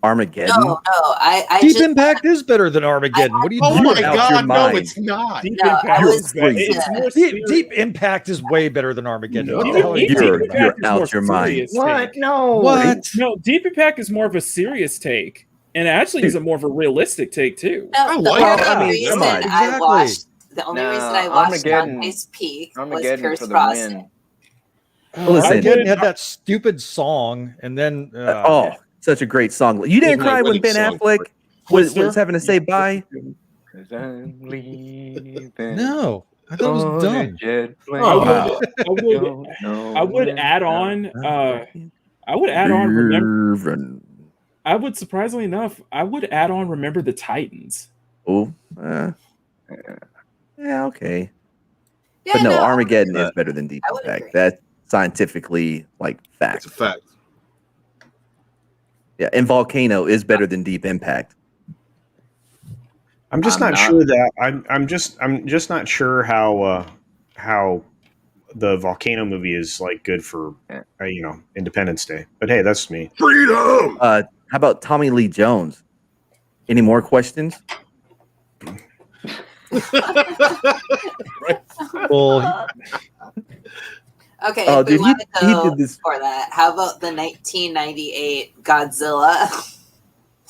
Armageddon? No. I Deep Impact is better than Armageddon. What are you doing? Oh my Out God, your no, mind. it's not. Deep No, Impact I is was- better. It's more serious. Deep Impact is way better than Armageddon. No. What the hell are you Deep talking Impact about? is You're out more your mind. serious what? take. No. What? No, Deep Impact is more of a serious take, and it actually is a more of a realistic take too. I the like only that. I mean, reason come on. I Exactly. watched the only reason I watched Armageddon- Dante's Peak was Armageddon Pierce for the Brosnan. win. Listen, Armageddon had that stupid song, and then such a great song. You didn't It's my cry when wedding Ben song. Affleck was Twister? having to say bye. 'Cause I'm leaving no, I thought it was on a dumb. jet plane. Wow. I would add on. I would add on. Remember, I would surprisingly enough, I would add on. Remember the Titans. Oh, yeah, okay. Yeah, But no, no, Armageddon is better than Deep I would Impact. agree. That's scientifically like It's fact. a fact. Yeah, and Volcano is better than Deep Impact. I'm just not sure that I'm just not sure how the Volcano movie is like good for Independence Day. But hey, that's me. Freedom. How about Tommy Lee Jones? Any more questions? Well, Okay, Oh, if we dude, want to he go did this. for that, how about the 1998 Godzilla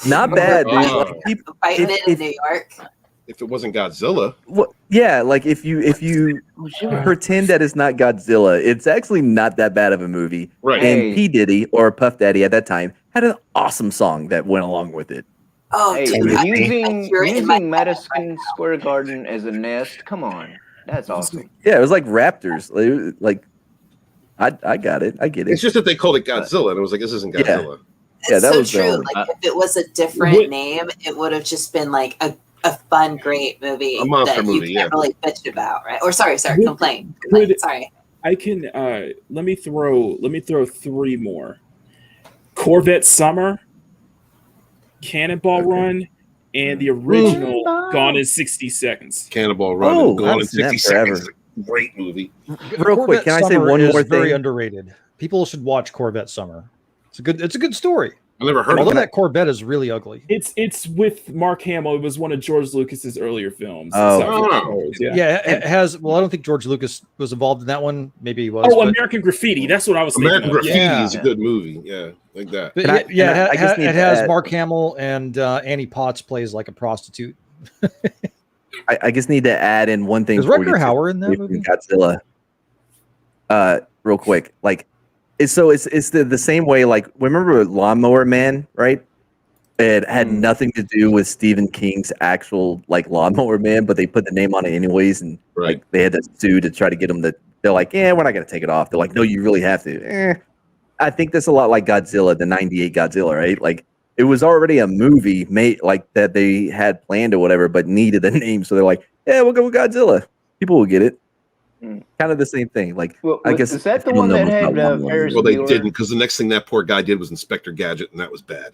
Not bad, dude. Oh. Like, fighting in New York? If it wasn't Godzilla, yeah, like if you pretend that it's not Godzilla, it's actually not that bad of a movie. right? And Hey. P Diddy or Puff Daddy at that time had an awesome song that went along with it. Oh, Hey, dude, I using hear it in my head Madison right now. Square Garden as a nest. Come on, that's awesome. Yeah, it was like Raptors. Like I got it. I get it. It's just that they called it Godzilla, and it was like, this isn't Godzilla. Yeah, It's that so was the true. only- Like if it was a different name, it would have just been like a fun, great movie A monster that movie, you can't really bitch about, right? Or sorry, complain. Sorry. I can let me throw 3 more. Corvette Summer, Cannonball Run, and the original Gone in 60 Seconds. Cannonball Run Oh, and Gone in I've seen that 60 seconds. forever. Great movie. Real quick, Corvette can I say Summer one is more very thing? underrated. People should watch Corvette Summer. It's a good story. I never heard Although of it. that Corvette is really ugly. It's with Mark Hamill. It was one of George Lucas's earlier films. Oh. Yeah, it has. Well, I don't think George Lucas was involved in that one. Maybe he was. Oh, but, American Graffiti. That's what I was American thinking of. Graffiti Yeah. is a good movie. Yeah, like that. but I just need it to has add- Mark Hamill and Annie Potts plays like a prostitute. I just need to add in one thing. Is for you Rutger to- Hauer in that with movie? Godzilla. Real quick, like it's the same way. Like remember Lawnmower Man, right? It had nothing to do with Stephen King's actual like Lawnmower Man, but they put the name on it anyways, and Right. like they had to sue to try to get them to. They're like, yeah, we're not gonna take it off. They're like, no, you really have to. I think that's a lot like Godzilla, the '98 Godzilla, right? Like it was already a movie made like that they had planned or whatever, but needed a name, so they're like, yeah, we'll go with Godzilla. People will get it. Kind of the same thing. Like Well, I guess is that if the you don't one know that much had about Lawnmower Ferris Man. Well, they Bueller? didn't, because the next thing that poor guy did was Inspector Gadget, and that was bad.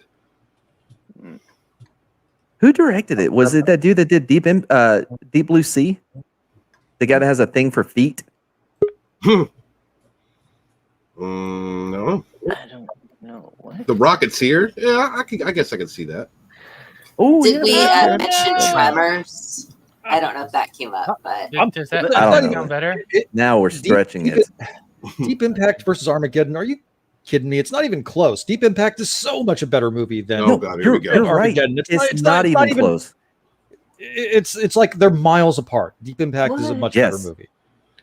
Who directed it? Was it that dude that did Deep Blue Sea? The guy that has a thing for feet? No. I don't know what. The Rocket's here. Yeah, I guess I can see that. Oh, Did we mention Tremors? I don't know if that came up, but Does that I don't know. sound better? Now we're stretching it. Deep Impact versus Armageddon. Are you kidding me? It's not even close. Deep Impact is so much a better movie than Oh, God, here we go. You're right. Armageddon. It's not even close. It's like they're miles apart. Deep Impact is a much better Yes. movie.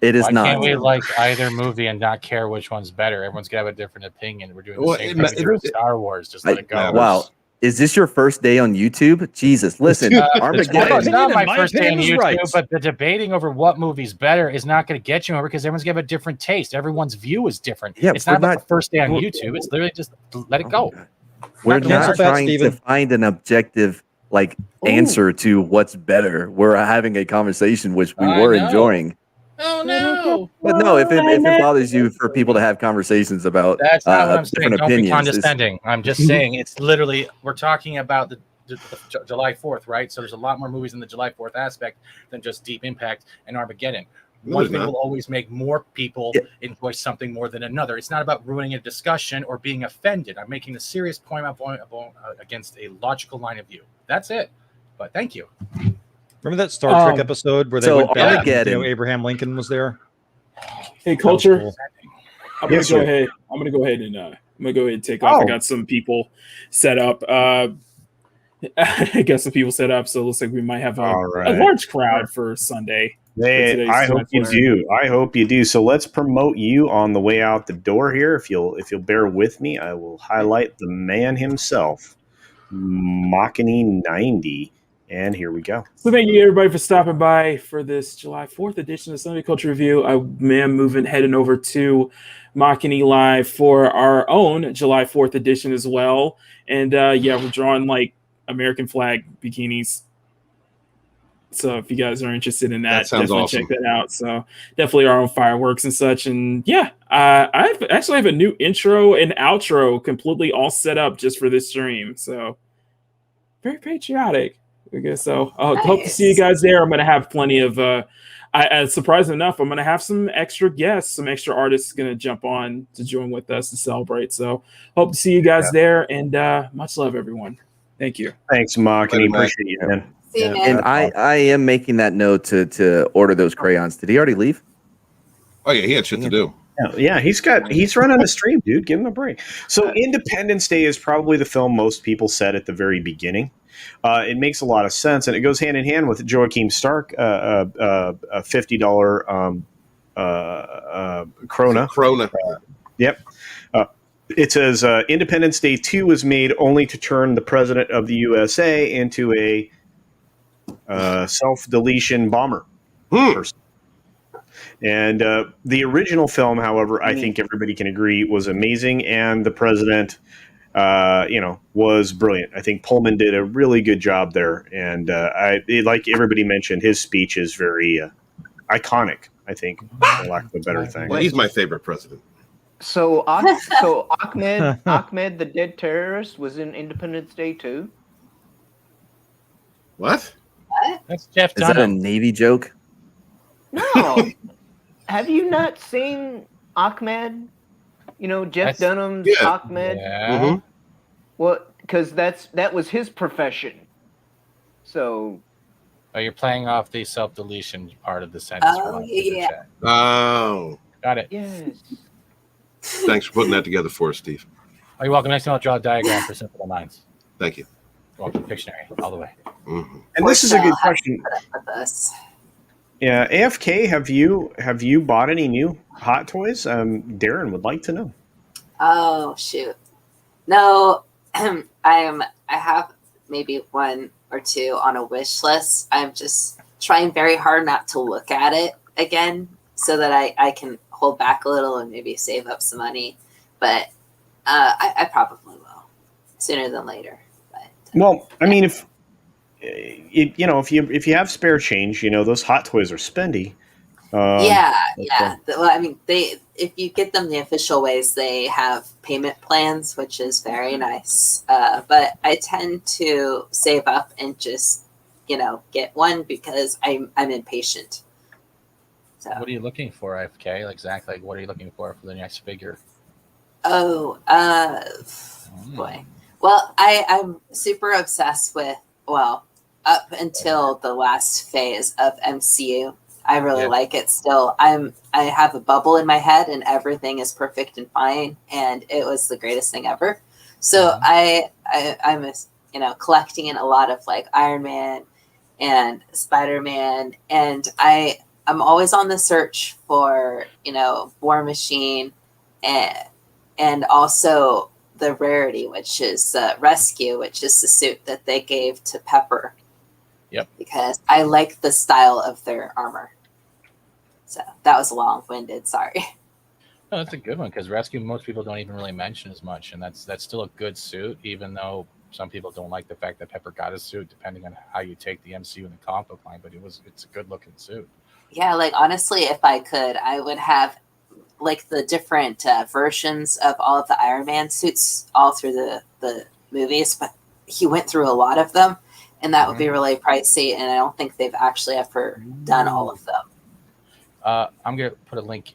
It is Why not. can't we like either movie and not care which one's better? Everyone's gonna have a different opinion. We're doing the Well, same it thing ma- we do with it- Star Wars. Just let it go. Wow. Is this your first day on YouTube? Jesus, listen. It's Armageddon. not my My first day on opinion is YouTube, right. but the debating over what movie's better is not going to get you over because everyone's going to have a different taste. Everyone's view is different. Yeah, it's not we're about not- the first day on we're- YouTube. It's literally just let it go. We're Not not cancel that, trying to Steven. find an objective like answer to what's better. We're having a conversation which we I were know. enjoying. Oh no! But no, if it bothers you for people to have conversations about That's not what I'm saying. different Don't be opinions, it's- condescending. I'm just saying it's literally we're talking about the July 4th, right? So there's a lot more movies in the July 4th aspect than just Deep Impact and Armageddon. No, One there's thing not. will always make more people enjoy something more than another. It's not about ruining a discussion or being offended. I'm making a serious point against a logical line of view. That's it. But thank you. Remember that Star Trek episode where they so went back and, Armageddon. Abraham Lincoln was there? Hey, Culture. Cool. I'm gonna Yes, go sir. ahead. I'm gonna go ahead and take off. I Oh. got some people set up. I got some people set up, so it looks like we might have All a right. large crowd for Sunday. Hey, I hope you do. I hope you do. So let's promote you on the way out the door here. If you'll bear with me, I will highlight the man himself, Machini 90, and here we go. So thank you everybody for stopping by for this July 4th edition of Sunday Culture Review. I am heading over to Machini Live for our own July 4th edition as well. And we're drawing like American flag bikinis. So if you guys are interested in that sounds definitely awesome. check that out. So definitely our own fireworks and such. And I actually have a new intro and outro completely all set up just for this stream. So very patriotic. I guess so. Hope to see you guys there. I'm going to have plenty of, surprising enough, I'm going to have some extra guests, some extra artists going to jump on to join with us to celebrate. So hope to see you guys there, and much love, everyone. Thank you. Thanks, Machini. Appreciate you, man. see you, man. And I am making that note to order those crayons. Did he already leave? Oh, yeah, he had shit to do. Yeah, he's running a stream, dude. Give him a break. So Independence Day is probably the film most people said at the very beginning. It makes a lot of sense, and it goes hand in hand with Joaquin Stark, a $50 krona. Krona. Yep. It says Independence Day 2 was made only to turn the president of the USA into a self-deletion bomber person. And the original film, however, I think everybody can agree was amazing, and the president, was brilliant. I think Pullman did a really good job there, and like everybody mentioned, his speech is very iconic. I think, for lack of a better thing. Well, he's my favorite president. So Ahmed, the dead terrorist, was in Independence Day too. What? That's Jeff Is that a Navy joke? No. Have you not seen Ahmed? Jeff Dunham's Ahmed. Yeah. Mm-hmm. Well, because that was his profession. So. Oh, you're playing off the self-deletion part of the sentence. Oh, yeah. Oh. Got it. Yes. Thanks for putting that together for us, Steve. Oh, you're welcome. Next time I'll draw a diagram for Simple Minds. Thank you. Welcome, Pictionary, all the way. Mm-hmm. And this is a good question. Us. Yeah, AFK, have you bought any new Hot Toys? Darren would like to know. Oh shoot, no. I have maybe one or two on a wish list. I'm just trying very hard not to look at it again, so that I can hold back a little and maybe save up some money. But I probably will sooner than later. But well, I mean, if you have spare change, those Hot Toys are spendy. Yeah. Well, I mean, if you get them the official ways, they have payment plans, which is very nice. But I tend to save up and just get one because I'm impatient. So. What are you looking for, AFK? Exactly. What are you looking for the next figure? Oh, boy. Well, I'm super obsessed with, up until the last phase of MCU. I really like it still. I have a bubble in my head and everything is perfect and fine. And it was the greatest thing ever. So I'm collecting in a lot of Iron Man and Spider-Man. And I'm always on the search for, War Machine and also the rarity, which is Rescue, which is the suit that they gave to Pepper. Yep. Because I like the style of their armor. So that was long-winded. Sorry. No, that's a good one because Rescue most people don't even really mention as much, and that's still a good suit, even though some people don't like the fact that Pepper got a suit, depending on how you take the MCU and the comic book line. But it's a good-looking suit. Yeah, honestly, if I could, I would have the different versions of all of the Iron Man suits all through the movies, but he went through a lot of them, and that would be really pricey, and I don't think they've actually ever done all of them. I'm going to put a link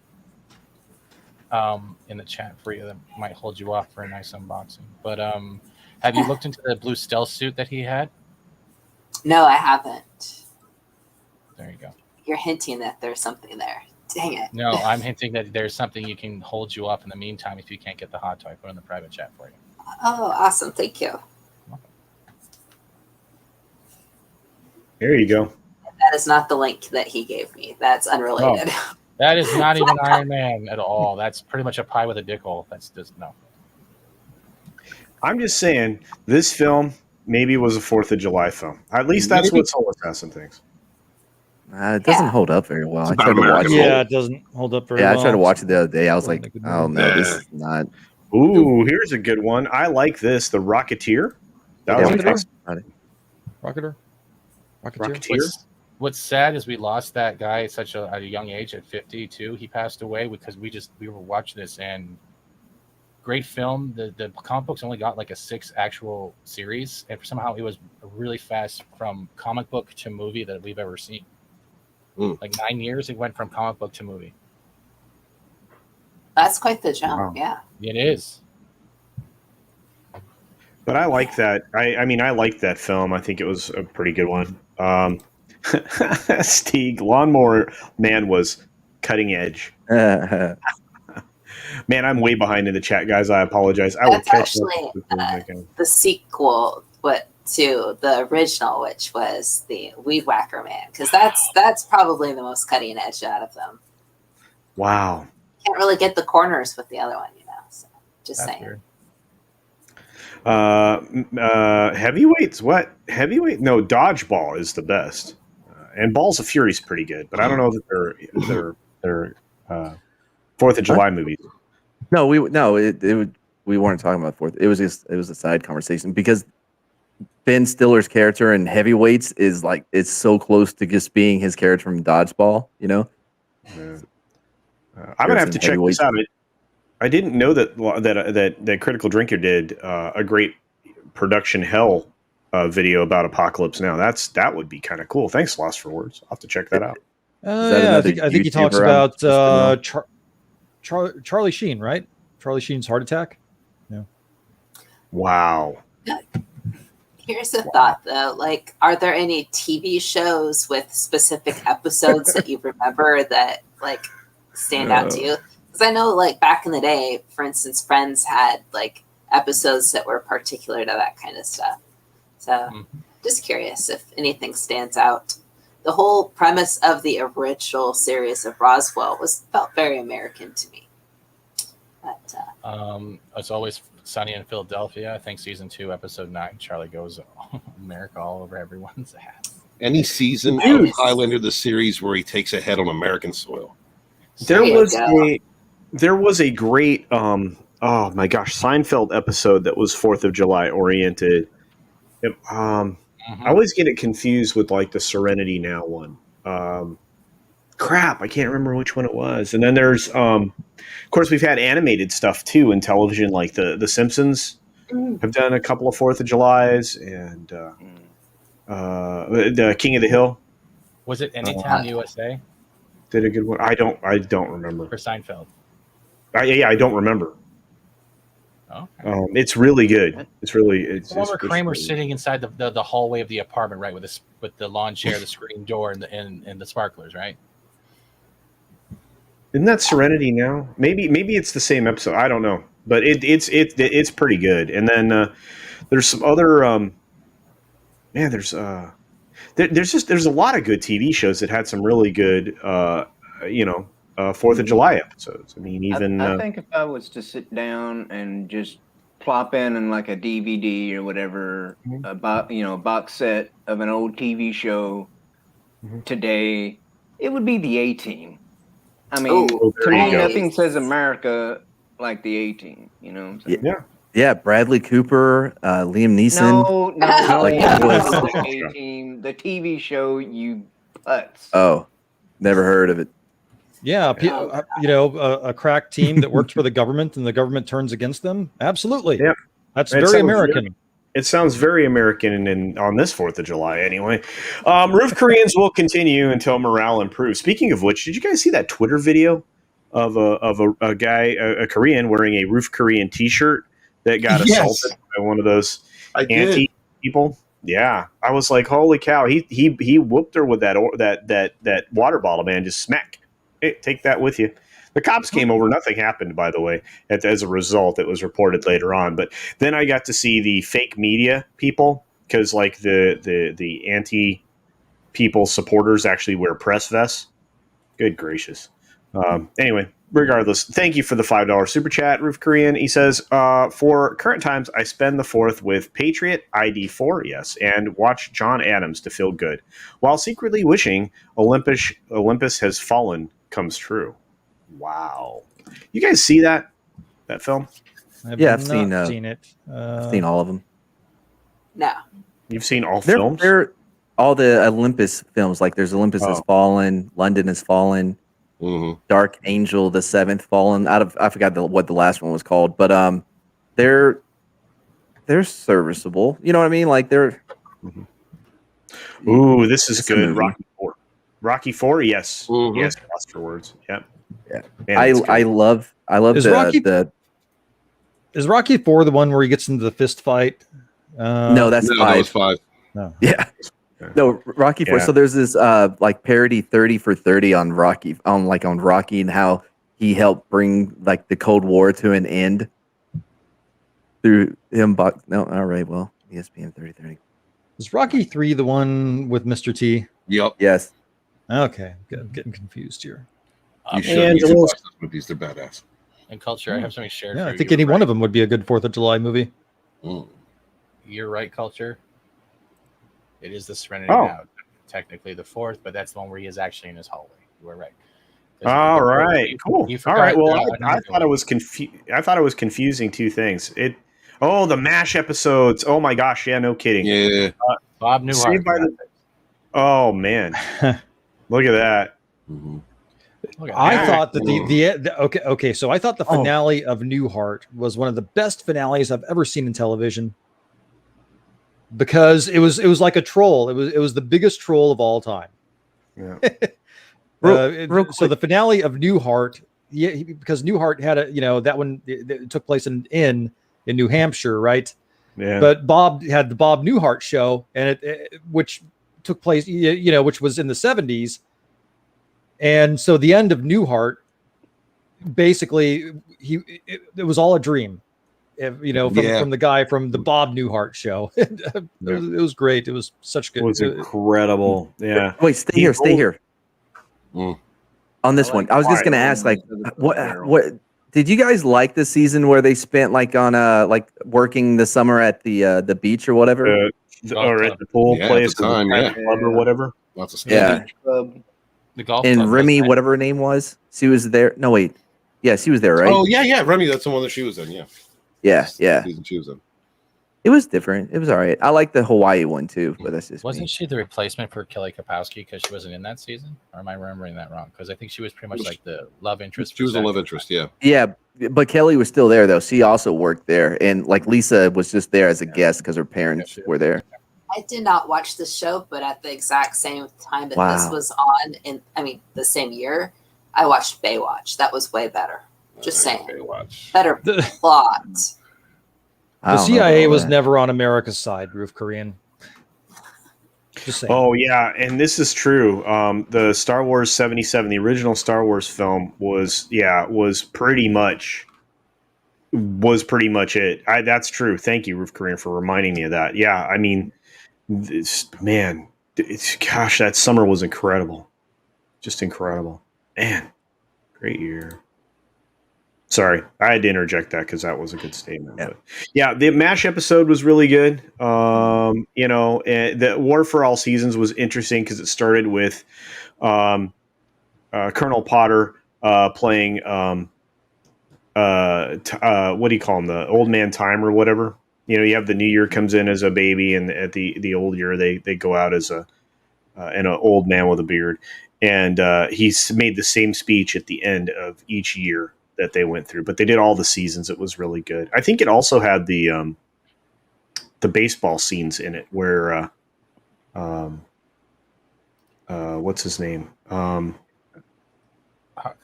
in the chat for you that might hold you off for a nice unboxing. But have you looked into the blue stealth suit that he had? No, I haven't. There you go. You're hinting that there's something there. Dang it. No, I'm hinting that there's something you can hold you up in the meantime if you can't get the hot toy. I put in the private chat for you. Oh, awesome. Thank you. There you go. That is not the link that he gave me. That's unrelated. Oh, that is not even Iron Man at all. That's pretty much a pie with a dick hole. That's just no. I'm just saying, this film maybe was a 4th of July film. At least that's what Soul Assassin thinks. It doesn't hold up very well. I tried to watch it. Yeah, it doesn't hold up very well. Yeah, I tried to watch it the other day. I was like, oh no, this is not. Ooh, here's a good one. I like this. The Rocketeer. That was Rocketeer. What's sad is we lost that guy at such a young age, at 52. He passed away because we were watching this, and great film. The comic books only got a 6 actual series, and somehow it was really fast from comic book to movie that we've ever seen. 9 years it went from comic book to movie. That's quite the jump. Wow. Yeah, it is. But I like that. I mean, I liked that film. I think it was a pretty good one. Stieg, Lawnmower Man was cutting edge. Man, I'm way behind in the chat, guys. I apologize. I will That's catch up actually with them again. the sequel, to the original, which was the Weed Whacker Man, because that's probably the most cutting edge out of them. Wow. Can't really get the corners with the other one, So just That's saying. Weird. Heavyweights? What? Heavyweight? No, Dodgeball is the best. And Balls of Fury is pretty good, but I don't know that they're 4th of July movies. No, we weren't talking about fourth. It was a side conversation because Ben Stiller's character in Heavyweights is like it's so close to just being his character from Dodgeball. Yeah. I'm gonna have to check this out. I didn't know that Critical Drinker did a great production hell video about Apocalypse Now. That would be kind of cool. Thanks, Lost for Words. I'll have to check that out. I think he talks about Charlie Sheen, right? Charlie Sheen's heart attack. Yeah. Wow. Here's a thought, though. Like, are there any TV shows with specific episodes that you remember that, like, stand out to you? Because I know, like, back in the day, for instance, Friends had, like, episodes that were particular to that kind of stuff. So, just curious if anything stands out. The whole premise of the original series of Roswell felt very American to me. But, it's always Sunny in Philadelphia. I think season 2, episode 9. Charlie goes America all over everyone's ass. Any season of Highlander the series where he takes a head on American soil. There was a great oh my gosh, Seinfeld episode that was 4th of July oriented. I always get it confused with like the Serenity Now one. Crap, I can't remember which one it was. And then there's of course we've had animated stuff too in television, like the Simpsons have done a couple of 4th of Julys, and the King of the Hill. Was it Anytime USA? Did a good one. I don't remember. For Seinfeld. I don't remember. Okay. It's really good. It's Kramer's sitting inside the hallway of the apartment, right, with the lawn chair, the screen door, and the sparklers, right? Isn't that Serenity Now? Maybe it's the same episode. I don't know, but it's pretty good. And then there's some other there's a lot of good TV shows that had some really good 4th of July episodes. I mean, even I think if I was to sit down and just plop in like a DVD or whatever, box set of an old TV show today, it would be the A-Team. I mean, to me, nothing says America like the A-Team. You know what I'm saying? Yeah. Yeah, Bradley Cooper, Liam Neeson. No, Like, the A-Team, the TV show, you putz. Oh, never heard of it. Yeah, a crack team that worked for the government and the government turns against them. Absolutely. Yeah. That's very American. It sounds very American on this 4th of July anyway. Roof Koreans will continue until morale improves. Speaking of which, did you guys see that Twitter video of a guy, a Korean, wearing a Roof Korean t-shirt that got assaulted by one of those anti-people? Yeah. I was like, holy cow. He whooped her with that water bottle, man. Just smack. Hey, take that with you. The cops came over. Nothing happened, by the way. As a result, it was reported later on. But then I got to see the fake media people, because like the anti-people supporters actually wear press vests. Good gracious. Anyway, regardless, thank you for the $5 super chat, Roof Korean. He says, for current times, I spend the 4th with Patriot ID4, yes, and watch John Adams to feel good, while secretly wishing Olympus Has Fallen comes true. Wow. You guys see that film? I've seen it. I've seen all of them. No. You've seen all films? They're all the Olympus films. Like there's Olympus Has Fallen, London Has Fallen, Dark Angel, the 7th Fallen. I forgot what the last one was called, but they're serviceable. You know what I mean? Like they're. Ooh, this is good. Rocky 4. Rocky 4, yes, yes. Lost for words. Yep. Yeah. Man, I love is Rocky 4 the one where he gets into the fist fight? No, that's 5. That was 5. No. Yeah. No, Rocky 4. So there's this like parody 30 for 30 on Rocky, and how he helped bring like the Cold War to an end through him. No, all right. Well, ESPN 3030. Is Rocky 3 the one with Mr. T? Yep. Yes. Okay, I'm getting confused here. You should watch those movies. They're badass. And Culture, I have something shared. Yeah, for I you. think any one of them would be a good 4th of July movie. You're right, Culture. It is the Serenity now, technically the 4th, but that's the one where he is actually in his hallway. You were right. All right, cool. All right. Well, I thought it was I thought it was confusing two things. The MASH episodes. Oh my gosh, yeah, no kidding. Yeah. Bob Newhart. Oh man, look at that. Mm-hmm. I thought that okay. So I thought the finale of Newhart was one of the best finales I've ever seen in television because it was like a troll. It was the biggest troll of all time. Yeah. So the finale of Newhart, because Newhart had that one it took place in New Hampshire, right? Yeah. But Bob had the Bob Newhart show, and which took place, which was in the 70s. And so the end of Newhart, basically, it was all a dream, from the guy from the Bob Newhart show. It was great. It was such good. It was incredible. Yeah. Wait, stay here. On this one, I was just going to ask, like, what did you guys like the season where they spent like on working the summer at the beach or whatever, or at the pool place, club or whatever? Lots of stuff. Yeah. The golf and club, Remy, whatever her name was, she was there. No, wait, yeah, she was there, right? Oh yeah, Remy, that's the one that she was in. Yeah. She was in. It was different. It was all right. I like the Hawaii one too, but that's just wasn't she the replacement for Kelly Kapowski because she wasn't in that season, or am I remembering that wrong? Because I think she was pretty much like the love interest. She was a love interest, yeah. Yeah, but Kelly was still there though. She also worked there, and like Lisa was just there as a guest because her parents were there. I did not watch the show, but at the exact same time that this was on, the same year, I watched Baywatch. That was way better. Just saying. Baywatch. Better plot. The CIA was never on America's side, Ruth Korean. Just saying. Oh yeah, and this is true. The Star Wars 77, the original Star Wars film was pretty much it. That's true. Thank you, Ruth Korean, for reminding me of that. Yeah, I mean, that summer was incredible. Just incredible. Man, great year. Sorry, I had to interject that because that was a good statement. Yeah. But yeah, the MASH episode was really good. And the War for All Seasons was interesting because it started with Colonel Potter playing what do you call him, the old man time or whatever. You have the new year comes in as a baby, and at the old year they go out as an old man with a beard, and he's made the same speech at the end of each year that they went through, but they did all the seasons. It was really good. I think it also had the baseball scenes in it where what's his name? Hawkeye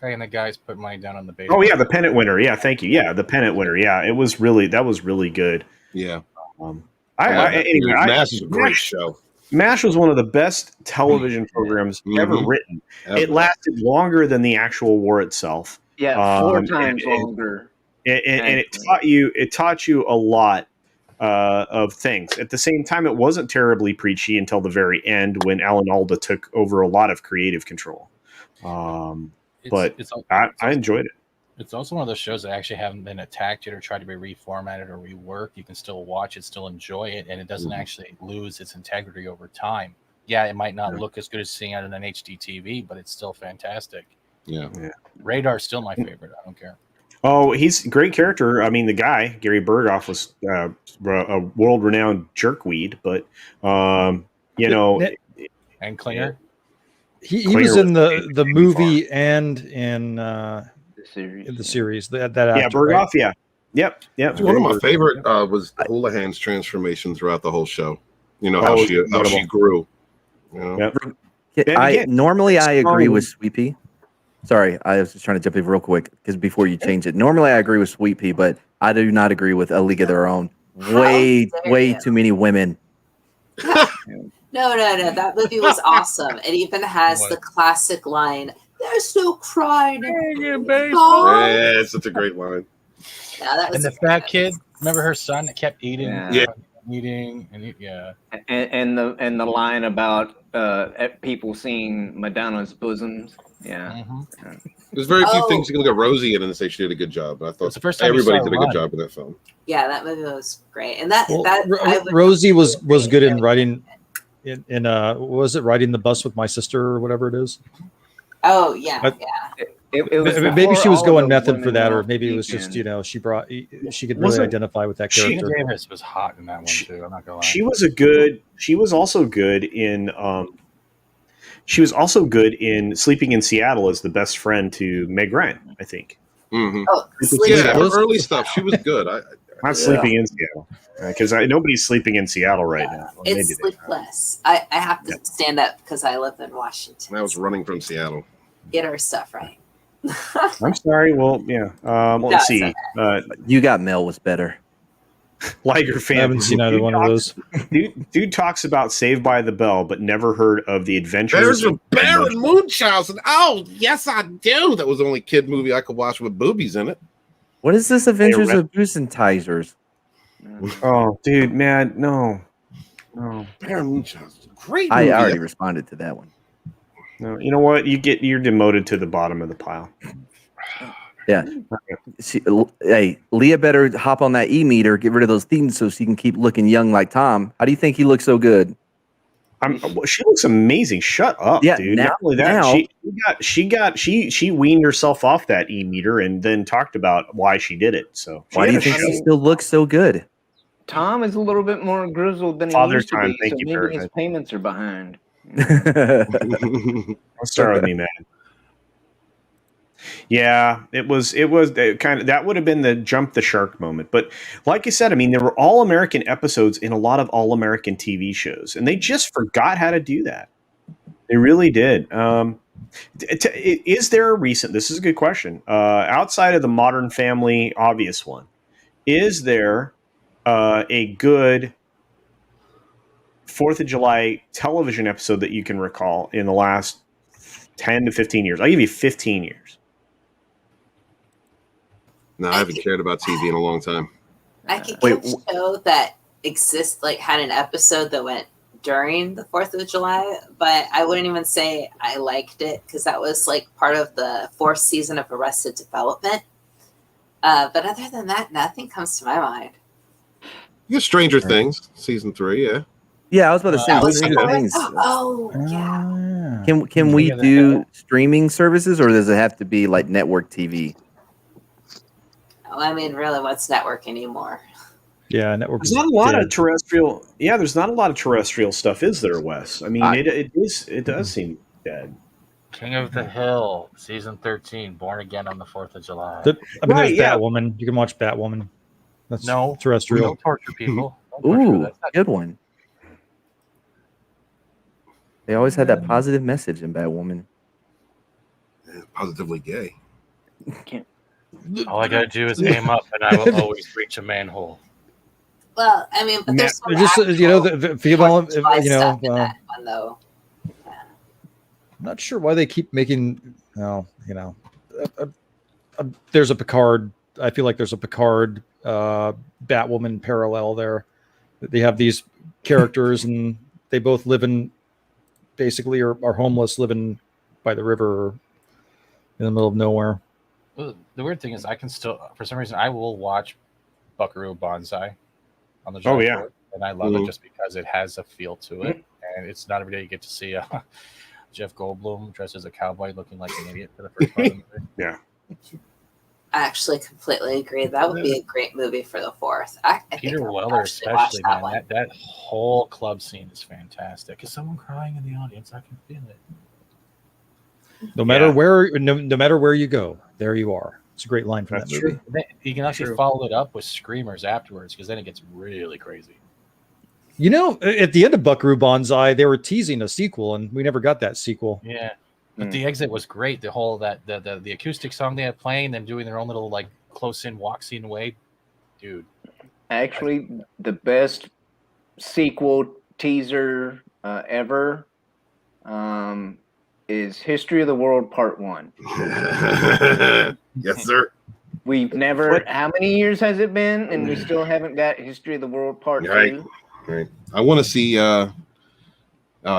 and the guys put money down on the baseball. Oh yeah, the pennant winner. Yeah, thank you. Yeah, the pennant winner. Yeah, that was really good. Yeah. MASH is a great show. MASH was one of the best television programs ever written. It lasted longer than the actual war itself. Yeah, 4 times longer. And it taught you a lot of things. At the same time, it wasn't terribly preachy until the very end when Alan Alda took over a lot of creative control. I enjoyed it. It's also one of those shows that actually haven't been attacked yet or tried to be reformatted or reworked. You can still watch it, still enjoy it, and it doesn't actually lose its integrity over time. Yeah, it might not look as good as seeing it on an HD TV, but it's still fantastic. Yeah. Radar's still my favorite. I don't care. Oh, he's a great character. I mean, the guy, Gary Berghoff, was a world-renowned jerkweed, but, And Klinger? He was in the movie and in the series. That actor, Berghoff, right? yeah. Yep. One of my favorite was Houlihan's transformation throughout the whole show. How she grew. Normally I agree with Sweet Pea. Sorry, I was just trying to jump in real quick because before you change it, normally I agree with Sweet Pea, but I do not agree with A League of Their Own. Way too many women. No. That movie was awesome. It even has the classic line There's no crying. Yeah, it's such a great line. Yeah, that was and the fat kid. Remember her son that kept eating, Yeah. eating, and yeah. And the line about people seeing Madonna's bosoms. Yeah. Mm-hmm. There's very few things you can look at Rosie in and say she did a good job. I thought the first time everybody did a good job in that film. Yeah, that movie was great, and that Rosie was good in writing. In what was it, riding the bus with my sister or whatever it is? Oh yeah, It was maybe she was going all method for that, or women maybe it was just she could really identify with that character. Gina Davis was hot in that one too. I'm not gonna lie. She was also good in Sleeping in Seattle as the best friend to Meg Ryan, I think. Mm-hmm. Oh, yeah, her early stuff, she was good. Not Sleeping in Seattle, because nobody's sleeping in Seattle right now. Well, it's Sleepless. I have to stand up because I live in Washington. I was running from Seattle. Get our stuff right. I'm sorry. Well, yeah. Let's see. You Got Mail was better. Liger fan. I haven't seen either one of those. Dude talks about Saved by the Bell, but never heard of The Adventures. There's a Bear in Munchausen. Oh, yes, I do. That was the only kid movie I could watch with boobies in it. What is this Adventures of Bucentizers? Oh, dude, man, no. Bear in Munchausen. Great movie. I already yeah. responded to that one. No, you know what? You're demoted to the bottom of the pile. Yeah. Hey, Leah better hop on that e-meter, get rid of those things so she can keep looking young like Tom. How do you think he looks so good? She looks amazing. Shut up, dude. Not only that, she weaned herself off that e-meter and then talked about why she did it. So why do you think she still looks so good? Tom is a little bit more grizzled than he used to be, so maybe his payments are behind. Don't start with me, man. Yeah, it was kind of, that would have been the jump the shark moment. But like I said, I mean, there were all American episodes in a lot of all American TV shows, and they just forgot how to do that. They really did. Is there a recent? This is a good question. Outside of the Modern Family, obvious one, is there a good 4th of July television episode that you can recall in the last 10 to 15 years? I'll give you 15 years. No, I haven't cared about TV in a long time. I could get a show that exists, like had an episode that went during the 4th of July, but I wouldn't even say I liked it because that was like part of the 4th season of Arrested Development. But other than that, nothing comes to my mind. You get Stranger Things, season 3, yeah. Yeah, I was about to say Stranger Things. Yeah. Can we do streaming services, or does it have to be like network TV? Well, I mean, really, what's network anymore? Yeah, network. There's not a lot of terrestrial. Yeah, there's not a lot of terrestrial stuff, is there, Wes? I mean, it does seem dead. King of the Hill, season 13, Born Again on the 4th of July. There's Batwoman. You can watch Batwoman. That's terrestrial. Don't torture people. Ooh, good one. They always had that positive message in Batwoman. Yeah, positively gay. All I gotta do is aim up, and I will always reach a manhole. Well, I mean, but there's some just the female. stuff in that one, though. I'm not sure why they keep making. There's a Picard. I feel like there's a Picard Batwoman parallel there. They have these characters, and they both live in, basically, are homeless, living by the river or in the middle of nowhere. Well, the weird thing is, I can still, for some reason, I will watch Buckaroo Banzai on the July 4th, and I love it just because it has a feel to it, and it's not every day you get to see Jeff Goldblum dressed as a cowboy looking like an idiot for the first part of the movie. Yeah. I actually completely agree. That would be a great movie for the 4th. I Peter Weller, especially, man. That whole club scene is fantastic. Is someone crying in the audience? I can feel it. No matter where you go, there you are. It's a great line from that movie. You can actually follow it up with screamers afterwards, because then it gets really crazy. You know, at the end of Buckaroo Banzai, they were teasing a sequel, and we never got that sequel. Yeah, but the exit was great. The whole the acoustic song they had playing, them doing their own little like close in walk scene way, dude. Actually, the best sequel teaser ever. is History of the World Part 1. Yes, sir. We've never. How many years has it been, and we still haven't got History of the World Part 2? Right. I want to see. I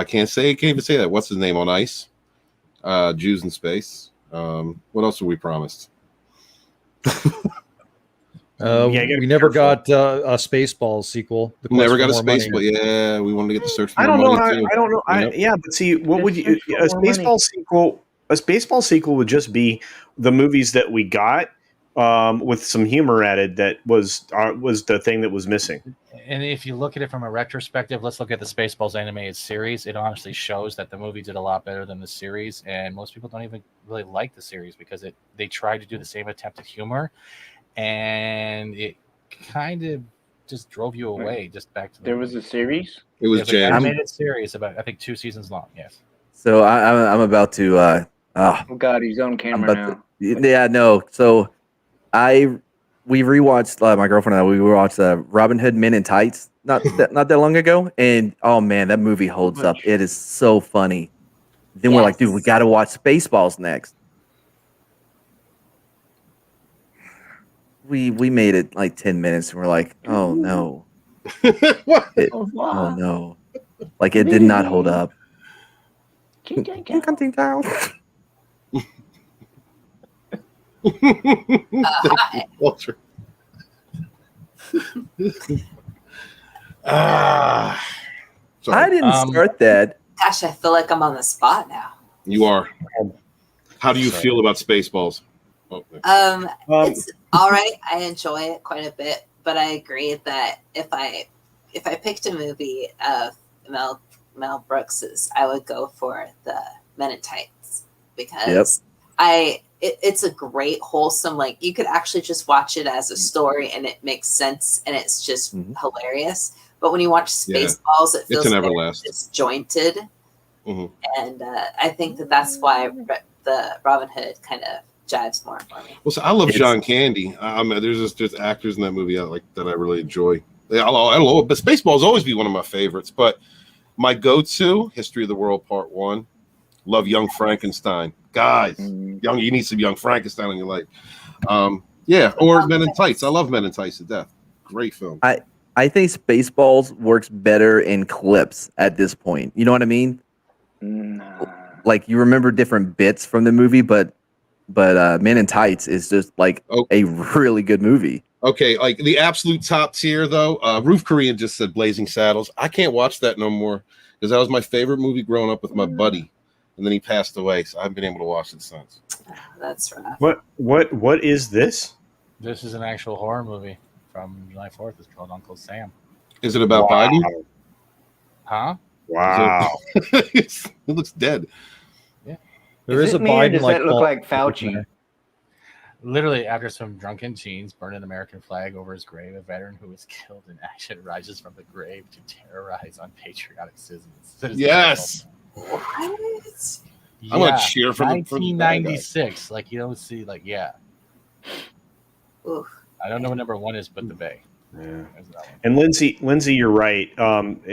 can't even say that. What's his name on Ice? Jews in Space. What else were we promised? We never got a Spaceballs sequel. Never got a Spaceball. Yeah, we wanted to get the search for I don't more know. money too. I don't know. Yeah, but see, what would you a Spaceball sequel? A Spaceball sequel would just be the movies that we got with some humor added. That was the thing that was missing. And if you look at it from a retrospective, let's look at the Spaceballs animated series. It honestly shows that the movie did a lot better than the series, and most people don't even really like the series because they tried to do the same attempt at humor, and it kind of just drove you away. Just back to there was a series. It was an animated series about I think 2 seasons long. Yes. So I'm about to. Oh God, he's on camera now. Yeah, no. So we rewatched my girlfriend and I. We rewatched Robin Hood Men in Tights not that long ago, and oh man, that movie holds up. It is so funny. Then we're like, dude, we got to watch Spaceballs next. We made it like 10 minutes, and we're like, oh no, oh no, like it did not hold up. Walter. I didn't start that. Gosh, I feel like I'm on the spot now. You are. How do you feel about Spaceballs? It's all right. I enjoy it quite a bit, but I agree that if I picked a movie of Mel Brooks's, I would go for the Men in Tights because it's a great wholesome, like you could actually just watch it as a story and it makes sense and it's just hilarious. But when you watch Spaceballs, it feels disjointed. And I think that's why the Robin Hood kind of jives more for me. Well, so I love John Candy. There's actors in that movie that I really enjoy. I don't know, but Spaceballs always be one of my favorites. But my go-to, History of the World Part 1. Love Young Frankenstein. Guys, you need some Young Frankenstein in your life. Or Men in Tights. I love Men in Tights to death. Great film. I think Spaceballs works better in clips at this point. You know what I mean? Like you remember different bits from the movie, but Men in Tights is just like a really good movie. Okay, like the absolute top tier though. Roof Korean just said Blazing Saddles. I can't watch that no more because that was my favorite movie growing up with my buddy, and then he passed away, so I haven't been able to watch it since. That's rough. What is this? This is an actual horror movie from July 4th. It's called Uncle Sam. Is it about Biden? Huh? Wow. It looks dead. Yeah. There is a Biden. Does that look like Fauci? Literally, after some drunken teens burn an American flag over his grave, a veteran who was killed in action rises from the grave to terrorize unpatriotic citizens. Yes. What? I'm gonna cheer for 1996. Like you don't see, Oof. I don't know what number 1 is, but the Bay. Yeah. And Lindsay, you're right.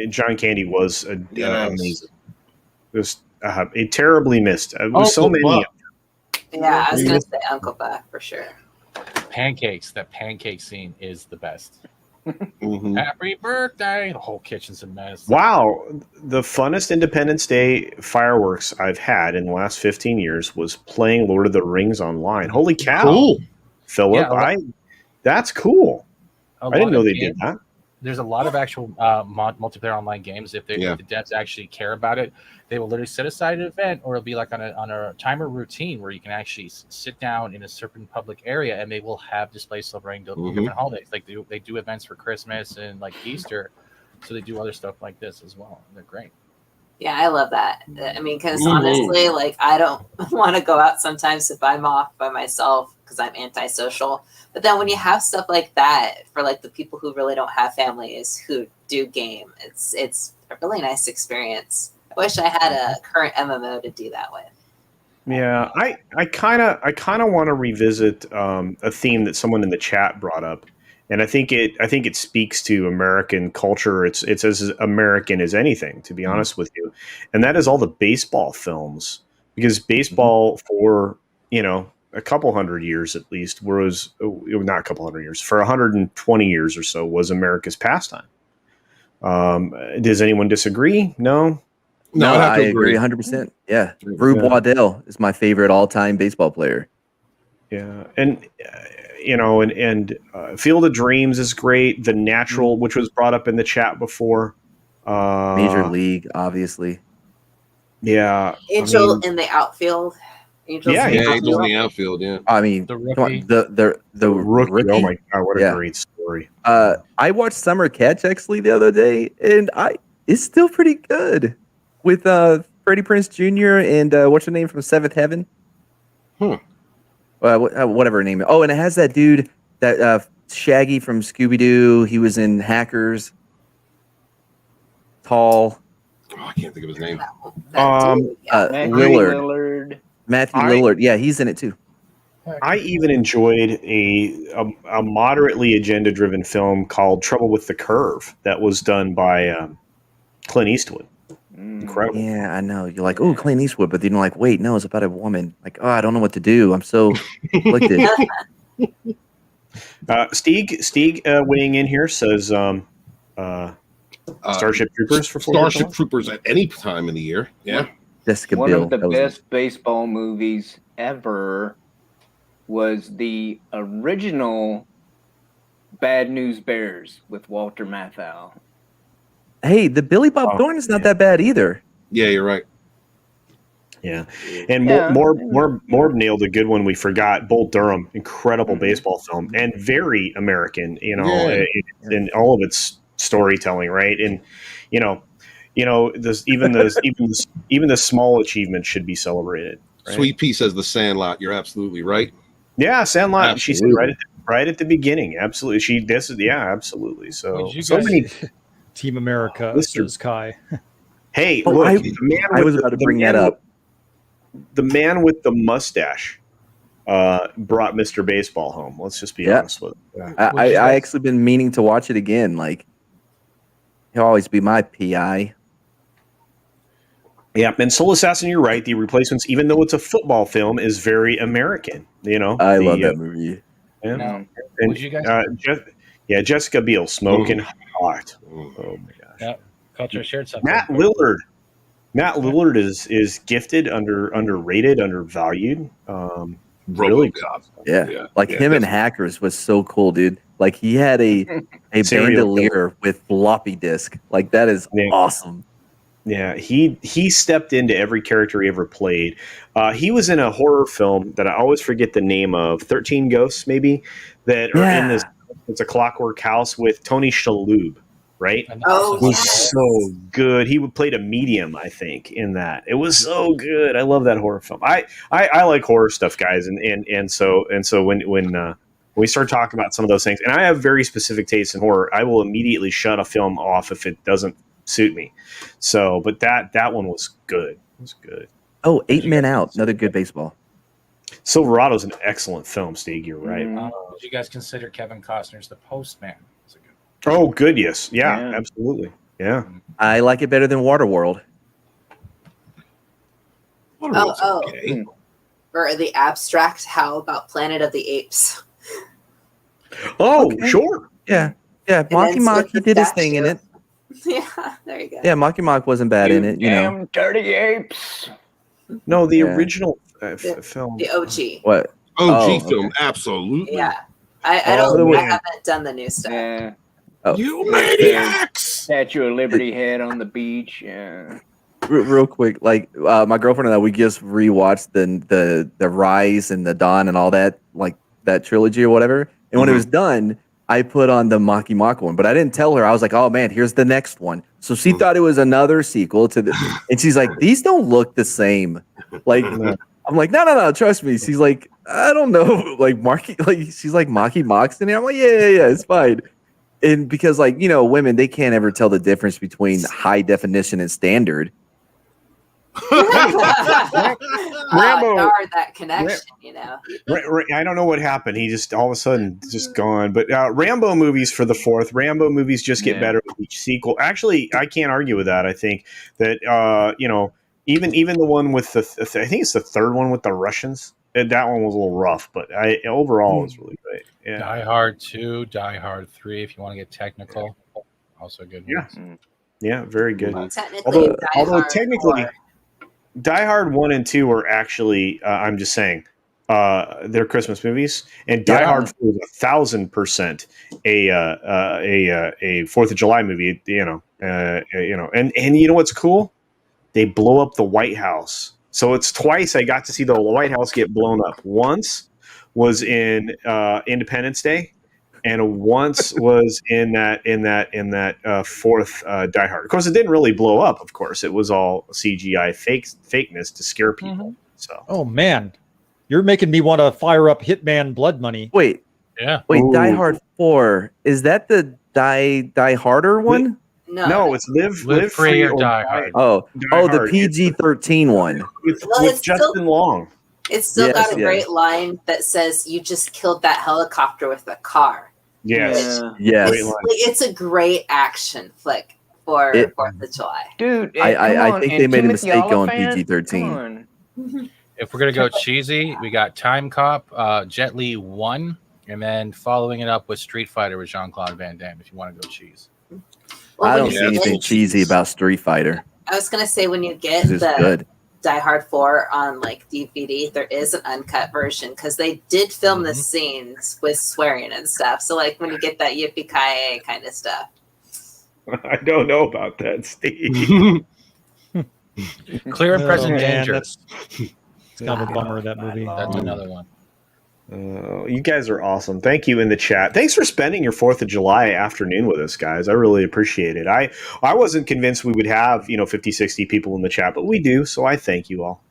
John Candy was amazing. It was terribly missed. It was so many. Yeah, I was gonna say Uncle Buck for sure. Pancakes. That pancake scene is the best. Happy birthday! The whole kitchen's a mess. Wow, the funnest Independence Day fireworks I've had in the last 15 years was playing Lord of the Rings online. Holy cow! Cool, Philip. That's cool. I didn't know they did that. There's a lot of actual multiplayer online games. If the devs actually care about it, they will literally set aside an event, or it'll be like on a timer routine where you can actually sit down in a certain public area, and they will have displays celebrating different holidays. Like they do events for Christmas and like Easter, so they do other stuff like this as well. They're great. Yeah, I love that. I mean, because honestly, like I don't want to go out sometimes if I'm off by myself because I'm antisocial. But then when you have stuff like that for like the people who really don't have families who do game, it's a really nice experience. I wish I had a current MMO to do that with. Yeah, I kind of want to revisit a theme that someone in the chat brought up, and I think it speaks to American culture. It's as American as anything, to be honest with you, and that is all the baseball films because baseball for a couple hundred years at least was not a couple hundred years, for 120 years or so was America's pastime. Does anyone disagree? No, I agree 100%. Yeah, Rube Waddell is my favorite all-time baseball player. Yeah, and Field of Dreams is great. The Natural, which was brought up in the chat before. Major League, obviously. Yeah, Angel in the outfield. Angels in the outfield. Yeah, I mean, the rookie. The rookie. Oh my god, what a great story! I watched Summer Catch actually the other day, and it's still pretty good with Freddie Prinze Jr. and what's her name from Seventh Heaven? Whatever her name is. Oh, and it has that dude that Shaggy from Scooby Doo. He was in Hackers. Tall. Oh, I can't think of his name. Lillard. Matthew Lillard. Yeah, he's in it too. I even enjoyed a moderately agenda-driven film called Trouble with the Curve that was done by Clint Eastwood. Incredible. Yeah, I know. You're like, oh, Clint Eastwood, but then you're like, wait, no, it's about a woman. Like, oh, I don't know what to do. I'm so conflicted. Stieg weighing in here says Starship Troopers for Starship Troopers at any time in the year. Yeah. Jessica One Biel. of the best baseball movies ever was the original Bad News Bears with Walter Matthau. Hey, the Billy Bob Thornton is not that bad either. Yeah, you're right. Yeah, and Morb nailed a good one. We forgot Bull Durham, incredible baseball film and very American. In all of its storytelling, right? And even the small achievements should be celebrated. Right? Sweet Pea says The Sandlot. You're absolutely right. Yeah, Sandlot. Absolutely. She said right at the beginning. Absolutely, absolutely. So many. Team America, says Kai. Hey, look, I was about to bring that up. The man with the mustache brought Mr. Baseball home. Let's just be honest with it. I actually been meaning to watch it again. Like, he'll always be my PI. Yeah, and Soul Assassin, you're right. The Replacements, even though it's a football film, is very American. I love that movie. Yeah, and you guys? Jessica Biel, smoking hot. Oh my gosh. Yeah, Culture shared something. Matt Lillard is gifted, underrated, undervalued. Really good. Yeah. Him in Hackers was so cool, dude. Like he had a bandolier with floppy disk. Like that is awesome. Yeah, he stepped into every character he ever played. He was in a horror film that I always forget the name of, 13 Ghosts maybe, that are in this. It's a Clockwork House with Tony Shalhoub, right? Oh, it was so good. He played a medium, I think, in that. It was so good. I love that horror film. I like horror stuff, guys, and so when we start talking about some of those things, and I have very specific tastes in horror, I will immediately shut a film off if it doesn't suit me. So, but that one was good. It was good. Oh, 8 Men Out, another good baseball. Silverado's an excellent film, Stieg. You're right. Did you guys consider Kevin Costner's The Postman? Oh, good. Yes. Yeah, absolutely. Yeah. I like it better than Waterworld. Okay. Or The Abstract. How about Planet of the Apes? Oh, sure. Yeah. Yeah. Mocky Mock, he did his thing in it. Yeah, there you go. Yeah, Mocky Mock wasn't bad in it. Damn dirty apes. No, the original film. The OG. What? OG film, absolutely. Yeah. I haven't done the new stuff. Yeah. You maniacs! Statue of Liberty head on the beach. Yeah. Real quick, like my girlfriend and I, we just rewatched the Rise and the Dawn and all that, like that trilogy or whatever. And when it was done, I put on the Mocky Mock one, but I didn't tell her. I was like, "Oh man, here's the next one." So she thought it was another sequel to the, and she's like, "These don't look the same." Like, I'm like, "No, trust me." She's like, "I don't know." Like she's like, "Mocky Mock's in here." I'm like, "Yeah, it's fine." And because women, they can't ever tell the difference between high definition and standard. Rambo, that connection, I don't know what happened. He just all of a sudden just gone. But Rambo movies for the fourth. Rambo movies just get better with each sequel. Actually, I can't argue with that. I think that even the one with the I think it's the third one with the Russians. That one was a little rough, but overall it was really great. Yeah. Die Hard 2, Die Hard 3, if you want to get technical, also good ones. Yeah, very good. Well, technically, although technically, 4. Die Hard 1 and 2 are actually, I'm just saying, they're Christmas movies, and Die Hard 4 is 1,000% a 4th of July movie. And you know what's cool? They blow up the White House. So it's twice I got to see the White House get blown up. Once was in Independence Day, and once was in that fourth Die Hard. Of course, it didn't really blow up. Of course, it was all CGI fakeness to scare people. Mm-hmm. So, oh man, you're making me want to fire up Hitman Blood Money. Wait, yeah. Wait, Die Hard 4, is that the Die Harder one? No, it's Live Free or Die Hard. The PG-13 one with Justin Long. It's still got a great line that says, "You just killed that helicopter with a car." Yes. It's a great action flick for 4th of July. Dude, I think they made a mistake going PG-13. If we're going to go cheesy, we got Time Cop, Jet Li 1, and then following it up with Street Fighter with Jean-Claude Van Damme, if you want to go cheese. Well, I don't see anything cheesy about Street Fighter. I was going to say, when you get the Die Hard 4 on like DVD, there is an uncut version because they did film the scenes with swearing and stuff. So like when you get that yippee-ki-yay kind of stuff. I don't know about that, Steve. Clear and Present Danger. It's kind of a bummer, that movie. That's another one. You guys are awesome. Thank you in the chat. Thanks for spending your 4th of July afternoon with us, guys. I really appreciate it. I wasn't convinced we would have 50, 60 people in the chat, but we do. So I thank you all.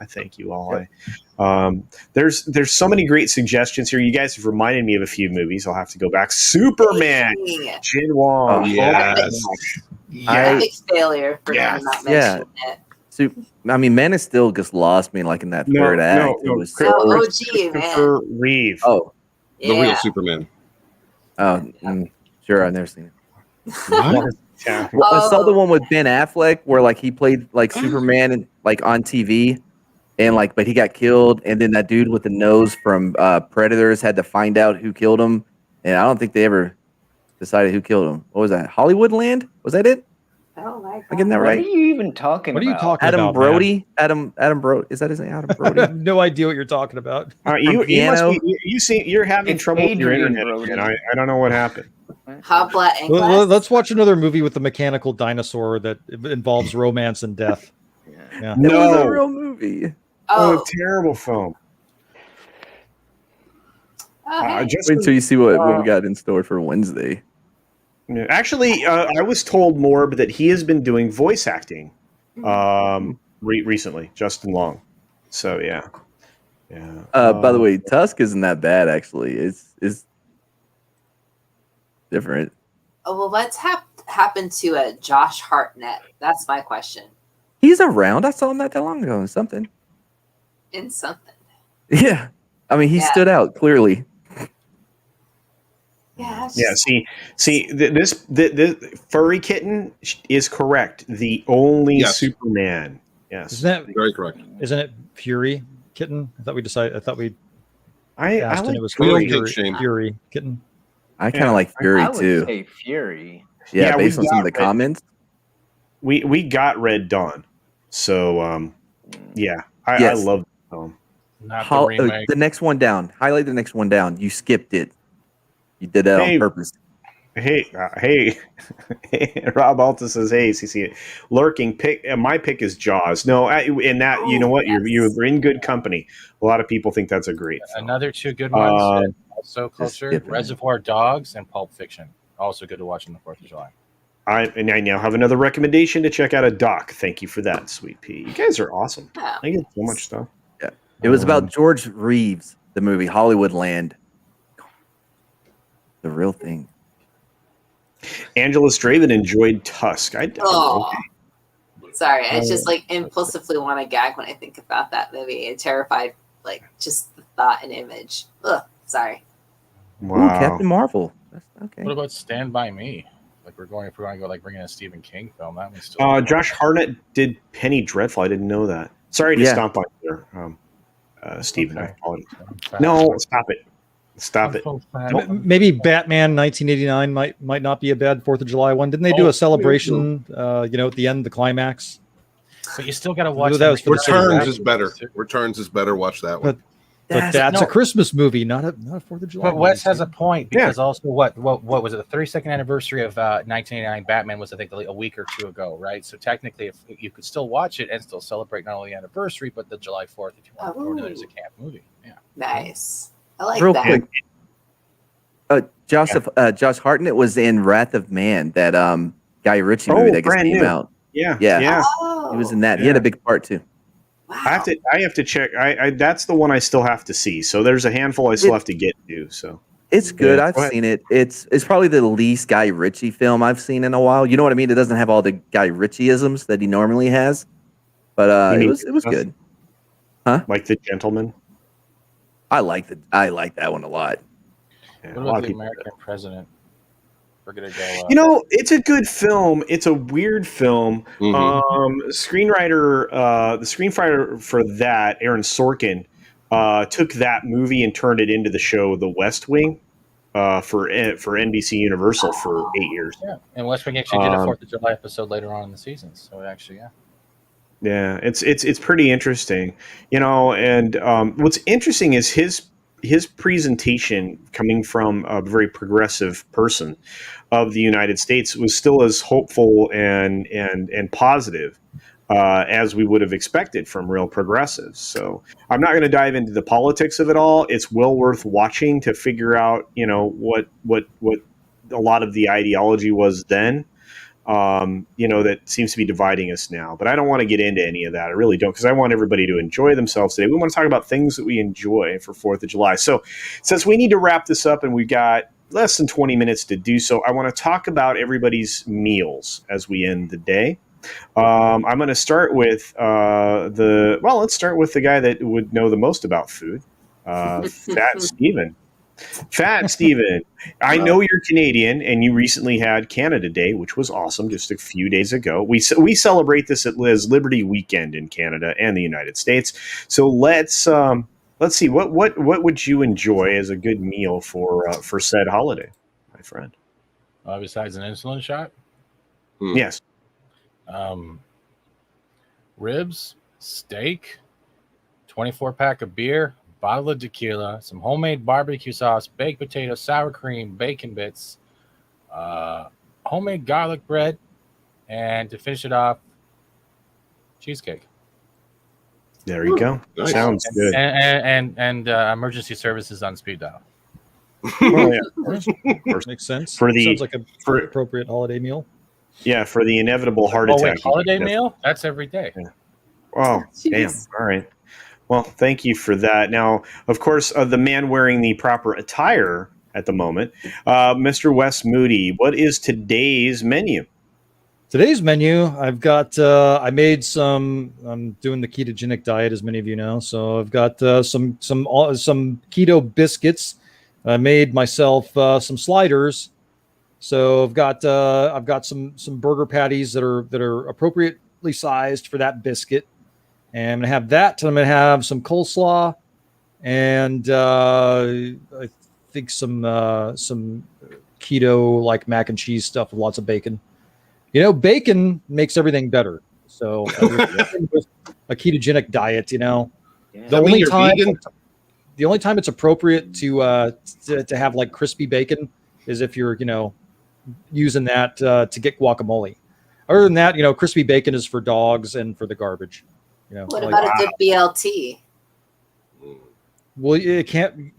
There's so many great suggestions here. You guys have reminded me of a few movies. I'll have to go back. Superman, Jin Wong. Oh, yes. Epic failure for them not mentioning it. So, I mean, Man of Steel just lost me like in that third act. No, it was OG, man. Reeve. Oh, the real Superman. Oh, sure. I've never seen it. What? I saw the one with Ben Affleck where like he played like Superman and like on TV, and like but he got killed, and then that dude with the nose from Predators had to find out who killed him, and I don't think they ever decided who killed him. What was that? Hollywoodland? Was that it? Oh my God. Am I getting that right? What are you even talking about? What are you talking Adam about? Brody? Adam Brody. Is that his name? Adam Brody? I have no idea what you're talking about. You're having trouble with your Adrian internet. Brody. And I don't know what happened. Hoblet and Glass. Let's watch another movie with the mechanical dinosaur that involves romance and death. Yeah. It was a real movie. Oh, terrible film. Wait until you see what we got in store for Wednesday. Actually, I was told Morb that he has been doing voice acting recently, Justin Long. So yeah. By the way, Tusk isn't that bad actually. It's different. Oh well, what's happened to Josh Hartnett? That's my question. He's around. I saw him not that long ago in something. In something. Yeah, I mean he stood out clearly. Yeah. See, this furry kitten is correct. The only Superman. Yes, isn't that very correct? Isn't it Fury Kitten? I thought we decided. I thought we. I asked like and it was Fury Fury Kitten. I kind of like Fury I would too. say Fury. Yeah, based on some of the comments. We got Red Dawn, so I love the film. Not the remake. The next one down. Highlight the next one down. You skipped it. You did that on purpose. Hey, Rob Alta says, "Hey, CC, lurking pick. My pick is Jaws. No, in that you know what, you're in good company. A lot of people think that's a great film. Another two good ones. Also, Culture, Reservoir Dogs, and Pulp Fiction. Also good to watch on the 4th of July. I now have another recommendation to check out a doc. Thank you for that, Sweet Pea. You guys are awesome. I get so much stuff. Yeah, it was about George Reeves, the movie Hollywoodland. The real thing. Angela Straven enjoyed Tusk. Sorry, I just like impulsively want to gag when I think about that movie. It terrified, like just the thought and image. Ugh, sorry. Wow. Ooh, Captain Marvel. That's okay. What about Stand By Me? Like if we're going to go like bring in a Stephen King film, that one's still. Josh Hartnett did Penny Dreadful. I didn't know that. Sorry to stomp on your Stephen. Okay. I apologize. No, stop it. Stop it. Maybe Batman 1989 might not be a bad 4th of July one. Didn't they do a celebration? At the end, the climax. But you still got to watch. That was for Returns is better. Returns is better. Watch that one. But that's a Christmas movie, not a 4th of July. But Wes has a point because also what was it? The 32nd anniversary of 1989 Batman was, I think, a week or two ago, right? So technically, if you could still watch it and still celebrate not only the anniversary but the July 4th if you want to know there's a camp movie. Yeah, nice. I like Real that. quick, Josh Hartnett was in Wrath of Man, that Guy Ritchie movie that just came out. Yeah. Oh. He was in that. He had a big part too. Wow. I have to check. I that's the one I still have to see. So there's a handful I still have to get to. So it's good. I've seen it. It's probably the least Guy Ritchie film I've seen in a while. You know what I mean? It doesn't have all the Guy Ritchie-isms that he normally has, but it was good. Huh? Like The Gentleman. I like that one a lot. Yeah, what about The American President? We're gonna go. It's a good film. It's a weird film. The screenwriter for that, Aaron Sorkin, took that movie and turned it into the show The West Wing for NBC Universal for 8 years. Yeah, and West Wing actually did a 4th of July episode later on in the season. So actually, yeah, it's pretty interesting, And what's interesting is his presentation, coming from a very progressive person of the United States, was still as hopeful and positive as we would have expected from real progressives. So I'm not going to dive into the politics of it all. It's well worth watching to figure out, what a lot of the ideology was then. That seems to be dividing us now. But I don't want to get into any of that. I really don't, because I want everybody to enjoy themselves today. We want to talk about things that we enjoy for 4th of July. So since we need to wrap this up and we've got less than 20 minutes to do so, I want to talk about everybody's meals as we end the day. I'm going to start with let's start with the guy that would know the most about food, Fat Steven. Fat Steven, I know you're Canadian, and you recently had Canada Day, which was awesome, just a few days ago. We celebrate this as Liberty Weekend in Canada and the United States. So let's see what would you enjoy as a good meal for said holiday, my friend? Besides an insulin shot. Yes. Ribs, steak, 24-pack of beer, bottle of tequila, some homemade barbecue sauce, baked potatoes, sour cream, bacon bits, homemade garlic bread, and to finish it off, cheesecake. There you go. Nice. Sounds good. And emergency services on speed dial. Oh, yeah. Of course. Makes sense. Sounds like an appropriate holiday meal. Yeah, for the inevitable heart attack. Wait, holiday meal? That's every day. Yeah. Oh, damn. All right. Well, thank you for that. Now, of course, the man wearing the proper attire at the moment, Mr. Wes Moody, what is today's menu? Today's menu, I've got, I'm doing the ketogenic diet, as many of you know. So I've got some keto biscuits. I made myself some sliders. So I've got some burger patties that are appropriately sized for that biscuit. And I'm going to have that. I'm going to have some coleslaw and I think some keto like mac and cheese stuff with lots of bacon. Bacon makes everything better. So a ketogenic diet, the only time it's appropriate to have like crispy bacon is if you're, using that to get guacamole. Other than that, crispy bacon is for dogs and for the garbage. What about a good BLT? Well, you can't.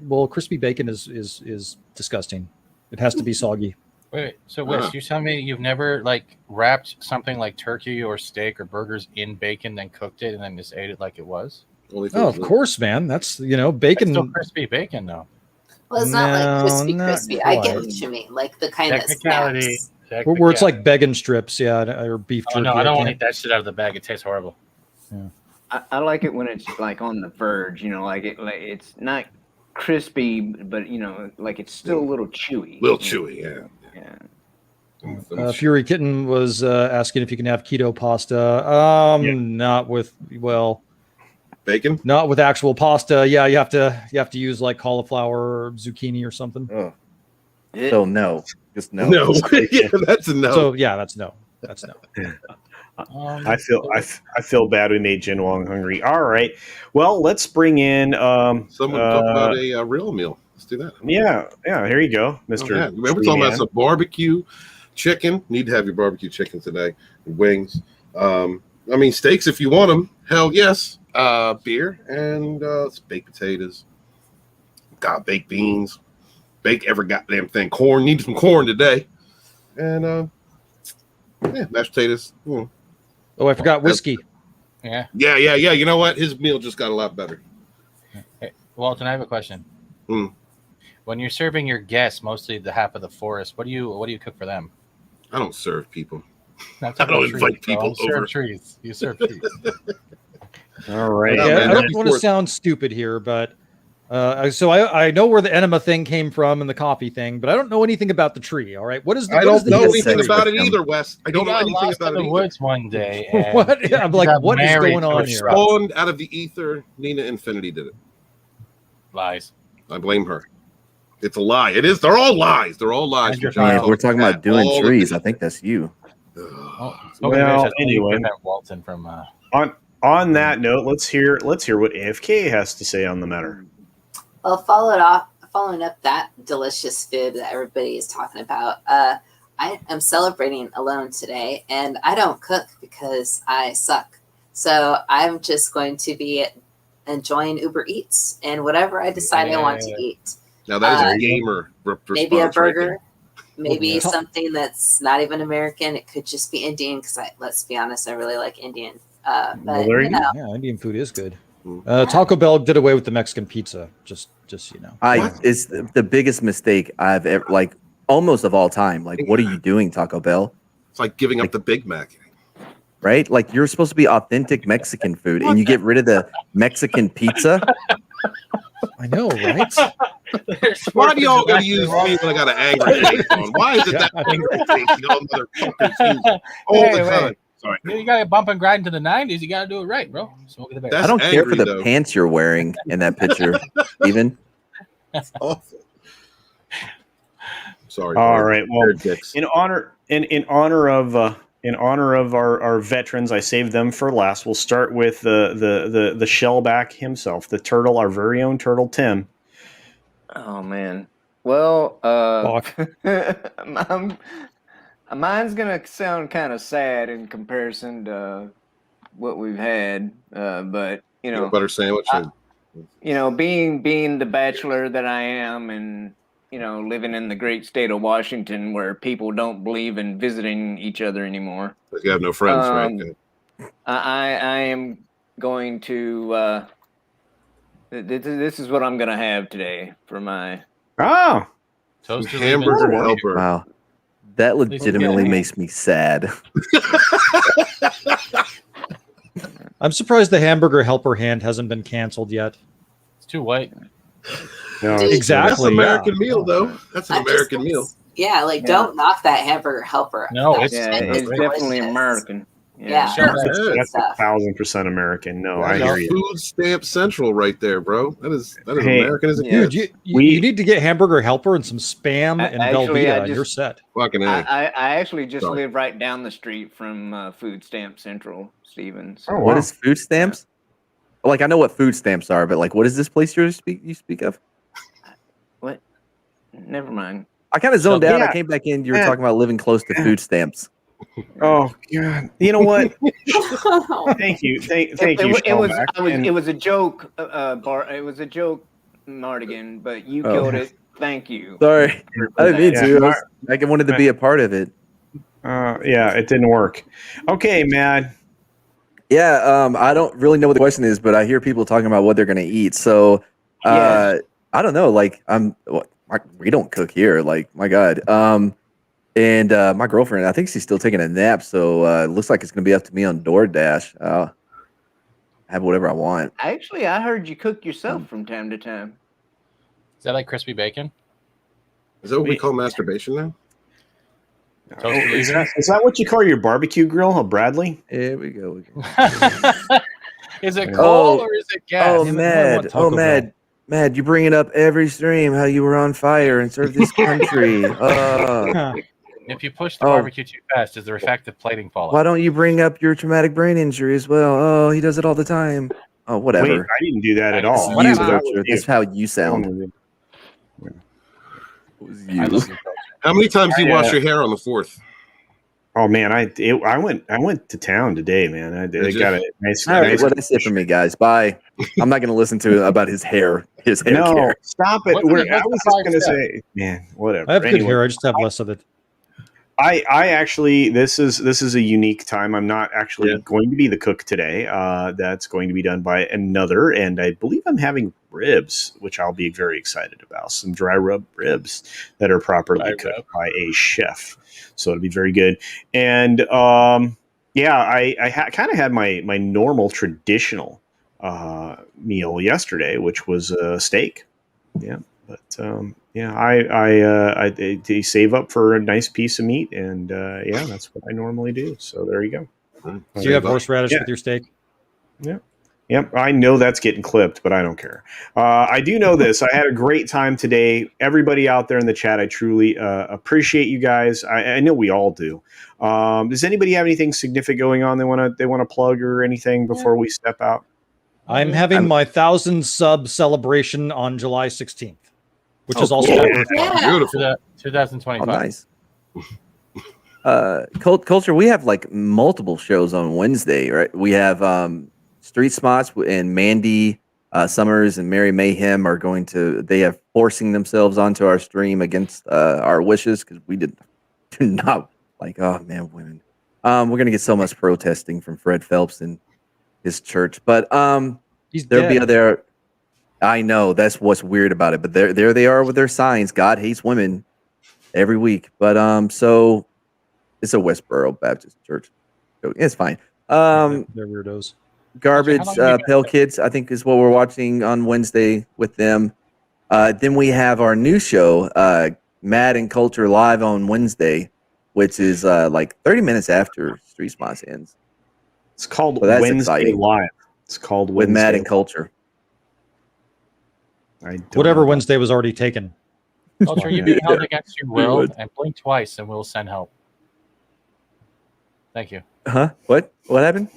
Well, crispy bacon is disgusting. It has to be soggy. Wait, so Wes, you tell me you've never wrapped something like turkey or steak or burgers in bacon, then cooked it, and then just ate it like it was? Oh, of course, man. That's bacon. It's still crispy bacon, though. Well, it's not like crispy. I get what you mean, like the kind of snacks. Where it's like bacon strips, or beef jerky. No, I don't want to eat that shit out of the bag. It tastes horrible. Yeah. I like it when it's like on the verge, it's not crispy, but like it's still a little chewy. Chewy, yeah. Fury Kitten was asking if you can have keto pasta. Not with bacon. Not with actual pasta. Yeah, you have to use like cauliflower or zucchini or something. Oh. So no, just no. No, yeah, that's a no. So yeah, that's no. That's no. I feel bad. We made Jin Wong hungry. All right. Well, let's bring in someone talk about a real meal. Let's do that. Yeah. Here you go, Mr. Yeah. We're talking about some barbecue chicken. Need to have your barbecue chicken today. Wings. Steaks if you want them. Hell yes. Beer and baked potatoes. Got baked beans. Bake every goddamn thing. Corn. Need some corn today. And mashed potatoes. Oh, I forgot whiskey. Yeah. You know what? His meal just got a lot better. Hey, Walton, I have a question. When you're serving your guests, mostly the half of the forest, what do you cook for them? I don't serve people. I don't invite people over. Trees. You serve trees. All right. I don't want to sound stupid here, but so I know where the enema thing came from and the coffee thing, but I don't know anything about the tree. All right, what is? I don't know anything about it either, Wes. I don't know anything about it. In the woods one day. What? I'm like, what is going on here? Spawned out of the ether. Nina Infinity did it. Lies. I blame her. It's a lie. It is. They're all lies. They're all lies. We're talking about doing trees. I think that's you. Well, anyway, Walton from. On that note, let's hear what AFK has to say on the matter. Well, following up that delicious food that everybody is talking about, I am celebrating alone today, and I don't cook because I suck. So I'm just going to be enjoying Uber Eats and whatever I decide I want to eat. Now that is a gamer. Maybe a burger, maybe something that's not even American. It could just be Indian because let's be honest, I really like Indian. But yeah, Indian food is good. Taco Bell did away with the Mexican pizza. Just you know, it's the biggest mistake I've ever almost of all time. Like, what are you doing, Taco Bell? It's like giving up the Big Mac, right? Like you're supposed to be authentic Mexican food, and you get rid of the Mexican pizza. I know, right? Why do y'all gotta use me when I got an angry face on? Why is it that angry face y'all motherfuckers use all the time? Sorry. You got to bump and grind to the 90s. You got to do it right, bro. I don't care for the pants you're wearing in that picture, even. That's awful. Sorry. All right. Well, in honor of our veterans, I saved them for last. We'll start with the shellback himself, the turtle, our very own turtle, Tim. Oh man. Well, mine's gonna sound kind of sad in comparison to what we've had, but butter sandwich. Being the bachelor that I am, and living in the great state of Washington, where people don't believe in visiting each other anymore. You have no friends, right? I am going to. This is what I'm gonna have today for my toasted hamburger helper. Wow. That legitimately makes me sad. I'm surprised the hamburger helper hand hasn't been canceled yet. It's too white. No, exactly. That's an American meal, though. That's an American meal. Yeah, don't knock that hamburger helper. No, it's definitely American. Yeah, that's 1,000% American. No, I hear you. Food Stamp Central, right there, bro. That is American as it gets. Dude, you need to get hamburger helper and some Spam and Velveeta, and you're set. Fucking I actually just live right down the street from Food Stamp Central, Stevens. Oh, wow. What is food stamps? Like, I know what food stamps are, but what is this place you speak of? What? Never mind. I kind of zoned out. I came back in. You were talking about living close to food stamps. Oh God! You know what? Thank you. Thank you. It was a joke, Bart. It was a joke, Mardigan. But you killed it. Thank you. Sorry, I didn't mean to. I wanted to be a part of it. Yeah, it didn't work. Okay, man. Yeah, I don't really know what the question is, but I hear people talking about what they're going to eat. So, I don't know. We don't cook here. My God. And my girlfriend, I think she's still taking a nap, so it looks like it's going to be up to me on DoorDash. Have whatever I want. Actually, I heard you cook yourself from time to time. Is that like crispy bacon? Is that what we call masturbation now? Is that what you call your barbecue grill, a Bradley? Here we go. Is it coal or is it gas? Mad, you bring it up every stream how you were on fire and served this country. If you push the barbecue too fast, does the refractive plating fall Why off? don't you bring up your traumatic brain injury as well? Oh, he does it all the time. Oh, whatever. Wait, I didn't do that at all. That's how you sound. How many times do you wash your hair on the 4th? Oh man, I went to town today, man. I got a nice. All right, well, that's it for me, guys. Bye. I'm not going to listen to about his hair. No, care. stop it. I was just going to say, man, whatever. I have good hair. I just have less of it. I actually, this is a unique time. I'm not actually going to be the cook today. That's going to be done by another, and I believe I'm having ribs, which I'll be very excited about. Some dry rub ribs that are properly cooked by a chef. So it'll be very good. And I kind of had my normal traditional meal yesterday, which was steak. Yeah, but I save up for a nice piece of meat, and that's what I normally do. So there you go. Do you have horseradish with your steak? Yeah. Yep, I know that's getting clipped, but I don't care. I do know this. I had a great time today. Everybody out there in the chat, I truly appreciate you guys. I know we all do. Does anybody have anything significant going on they want to plug or anything before we step out? I'm having my 1,000 sub celebration on July 16th, which is also beautiful. 2025. Oh, nice. Culture. We have like multiple shows on Wednesday, right? We have Street Smarts and Mandy Summers and Mary Mayhem are they have forcing themselves onto our stream against our wishes because we do not like, oh man, women. We're going to get so much protesting from Fred Phelps and his church, but there'll be other. I know that's what's weird about it, but there they are with their signs. God hates women every week, but so it's a Westboro Baptist church. It's fine. they're weirdos. Garbage Pale Kids, I think, is what we're watching on Wednesday with them. Then we have our new show, Mad and Culture, live on Wednesday, which is like 30 minutes after Street Smarts ends. It's called Wednesday exciting. Live. It's called Wednesday. With Mad and Culture. Whatever Wednesday was already taken. Culture, you've been held against your will, and blink twice, and we'll send help. Thank you. Huh? What happened?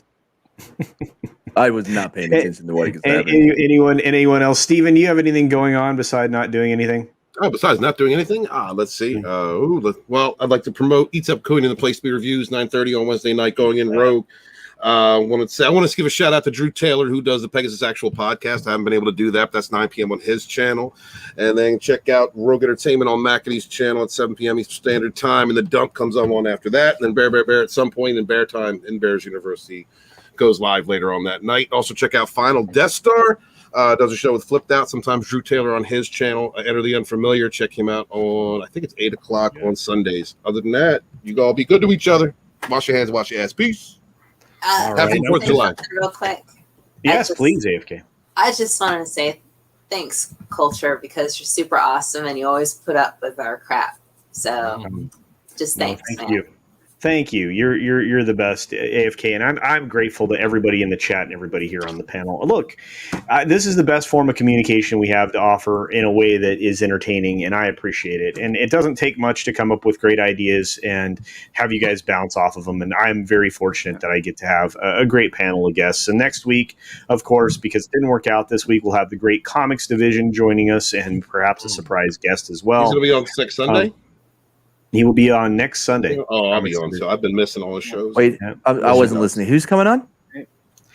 I was not paying attention to what he was happening. Anyone else? Steven, do you have anything going on besides not doing anything? Oh, besides not doing anything? Let's see. Well, I'd like to promote Eats Up Coding in the Place to Be Reviews, 9:30 on Wednesday night, going in Rogue. I want to give a shout out to Drew Taylor, who does the Pegasus Actual podcast. I haven't been able to do that, but that's 9 p.m. on his channel. And then check out Rogue Entertainment on McAdee's channel at 7 p.m. Eastern Standard Time. And the Dump comes on after that. And then Bear at some point in Bear Time in Bears University goes live later on that night. Also check out Final Death Star. Does a show with Flipped Out. Sometimes Drew Taylor on his channel. Enter the Unfamiliar. Check him out on, I think it's 8 o'clock on Sundays. Other than that, you all be good to each other. Wash your hands, wash your ass. Peace. Happy 4th of July. Real quick. Yes, please, AFK. I just wanted to say thanks, Culture, because you're super awesome and you always put up with our crap. So just thanks, thank man. you. Thank you. You're the best, AFK, and I'm grateful to everybody in the chat and everybody here on the panel. Look, this is the best form of communication we have to offer in a way that is entertaining, and I appreciate it. And it doesn't take much to come up with great ideas and have you guys bounce off of them. And I'm very fortunate that I get to have a great panel of guests. And next week, of course, because it didn't work out this week, we'll have the great comics division joining us and perhaps a surprise guest as well. He's going to be on next Sunday. He will be on next Sunday. Oh, I'll be on. So I've been missing all the shows. Wait, I wasn't listening. Who's coming on?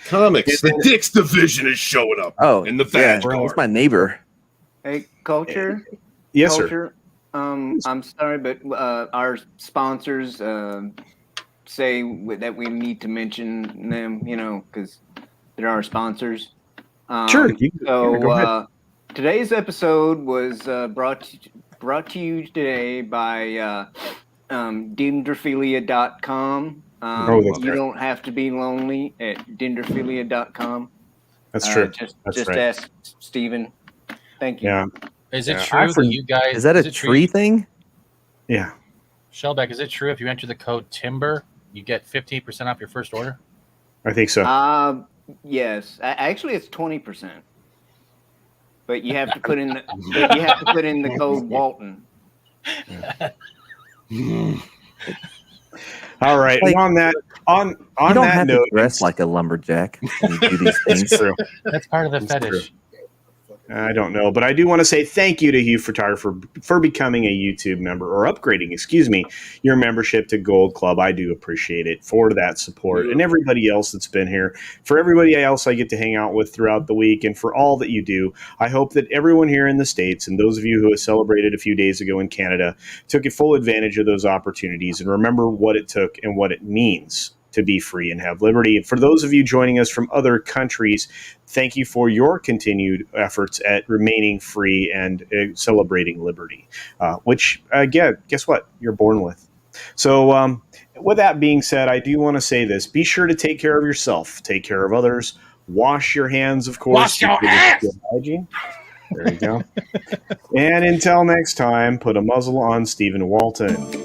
Comics. The Dicks division is showing up. Oh, in the Vanguard. It's my neighbor. Hey, Culture. Yes, Culture, sir. I'm sorry, but our sponsors say that we need to mention them. Because they're our sponsors. Sure. Today's episode was brought to you today by Dendrophilia.com. You don't have to be lonely at Dendrophilia.com. That's true. Just ask Steven. Thank you. Yeah. Is it true that you guys... Is that a tree thing? Yeah. Shellback, is it true if you enter the code TIMBER, you get 15% off your first order? I think so. Yes. Actually, it's 20%. But you have to put in the code Walton. All right. Like, on that you don't that have note, to dress like a lumberjack when you do these things. It's true. That's part of the fetish. True. I don't know, but I do want to say thank you to Hugh Photographer for becoming a YouTube member or upgrading, your membership to Gold Club. I do appreciate it for that support, and everybody else that's been here. For everybody else I get to hang out with throughout the week, and for all that you do, I hope that everyone here in the States and those of you who have celebrated a few days ago in Canada took full advantage of those opportunities and remember what it took and what it means to be free and have liberty. And for those of you joining us from other countries, thank you for your continued efforts at remaining free and celebrating liberty, which, again, guess what? You're born with. So with that being said, I do want to say this. Be sure to take care of yourself. Take care of others. Wash your hands, of course. Wash your ass! Hygiene. There you go. And until next time, put a muzzle on Stephen Walton.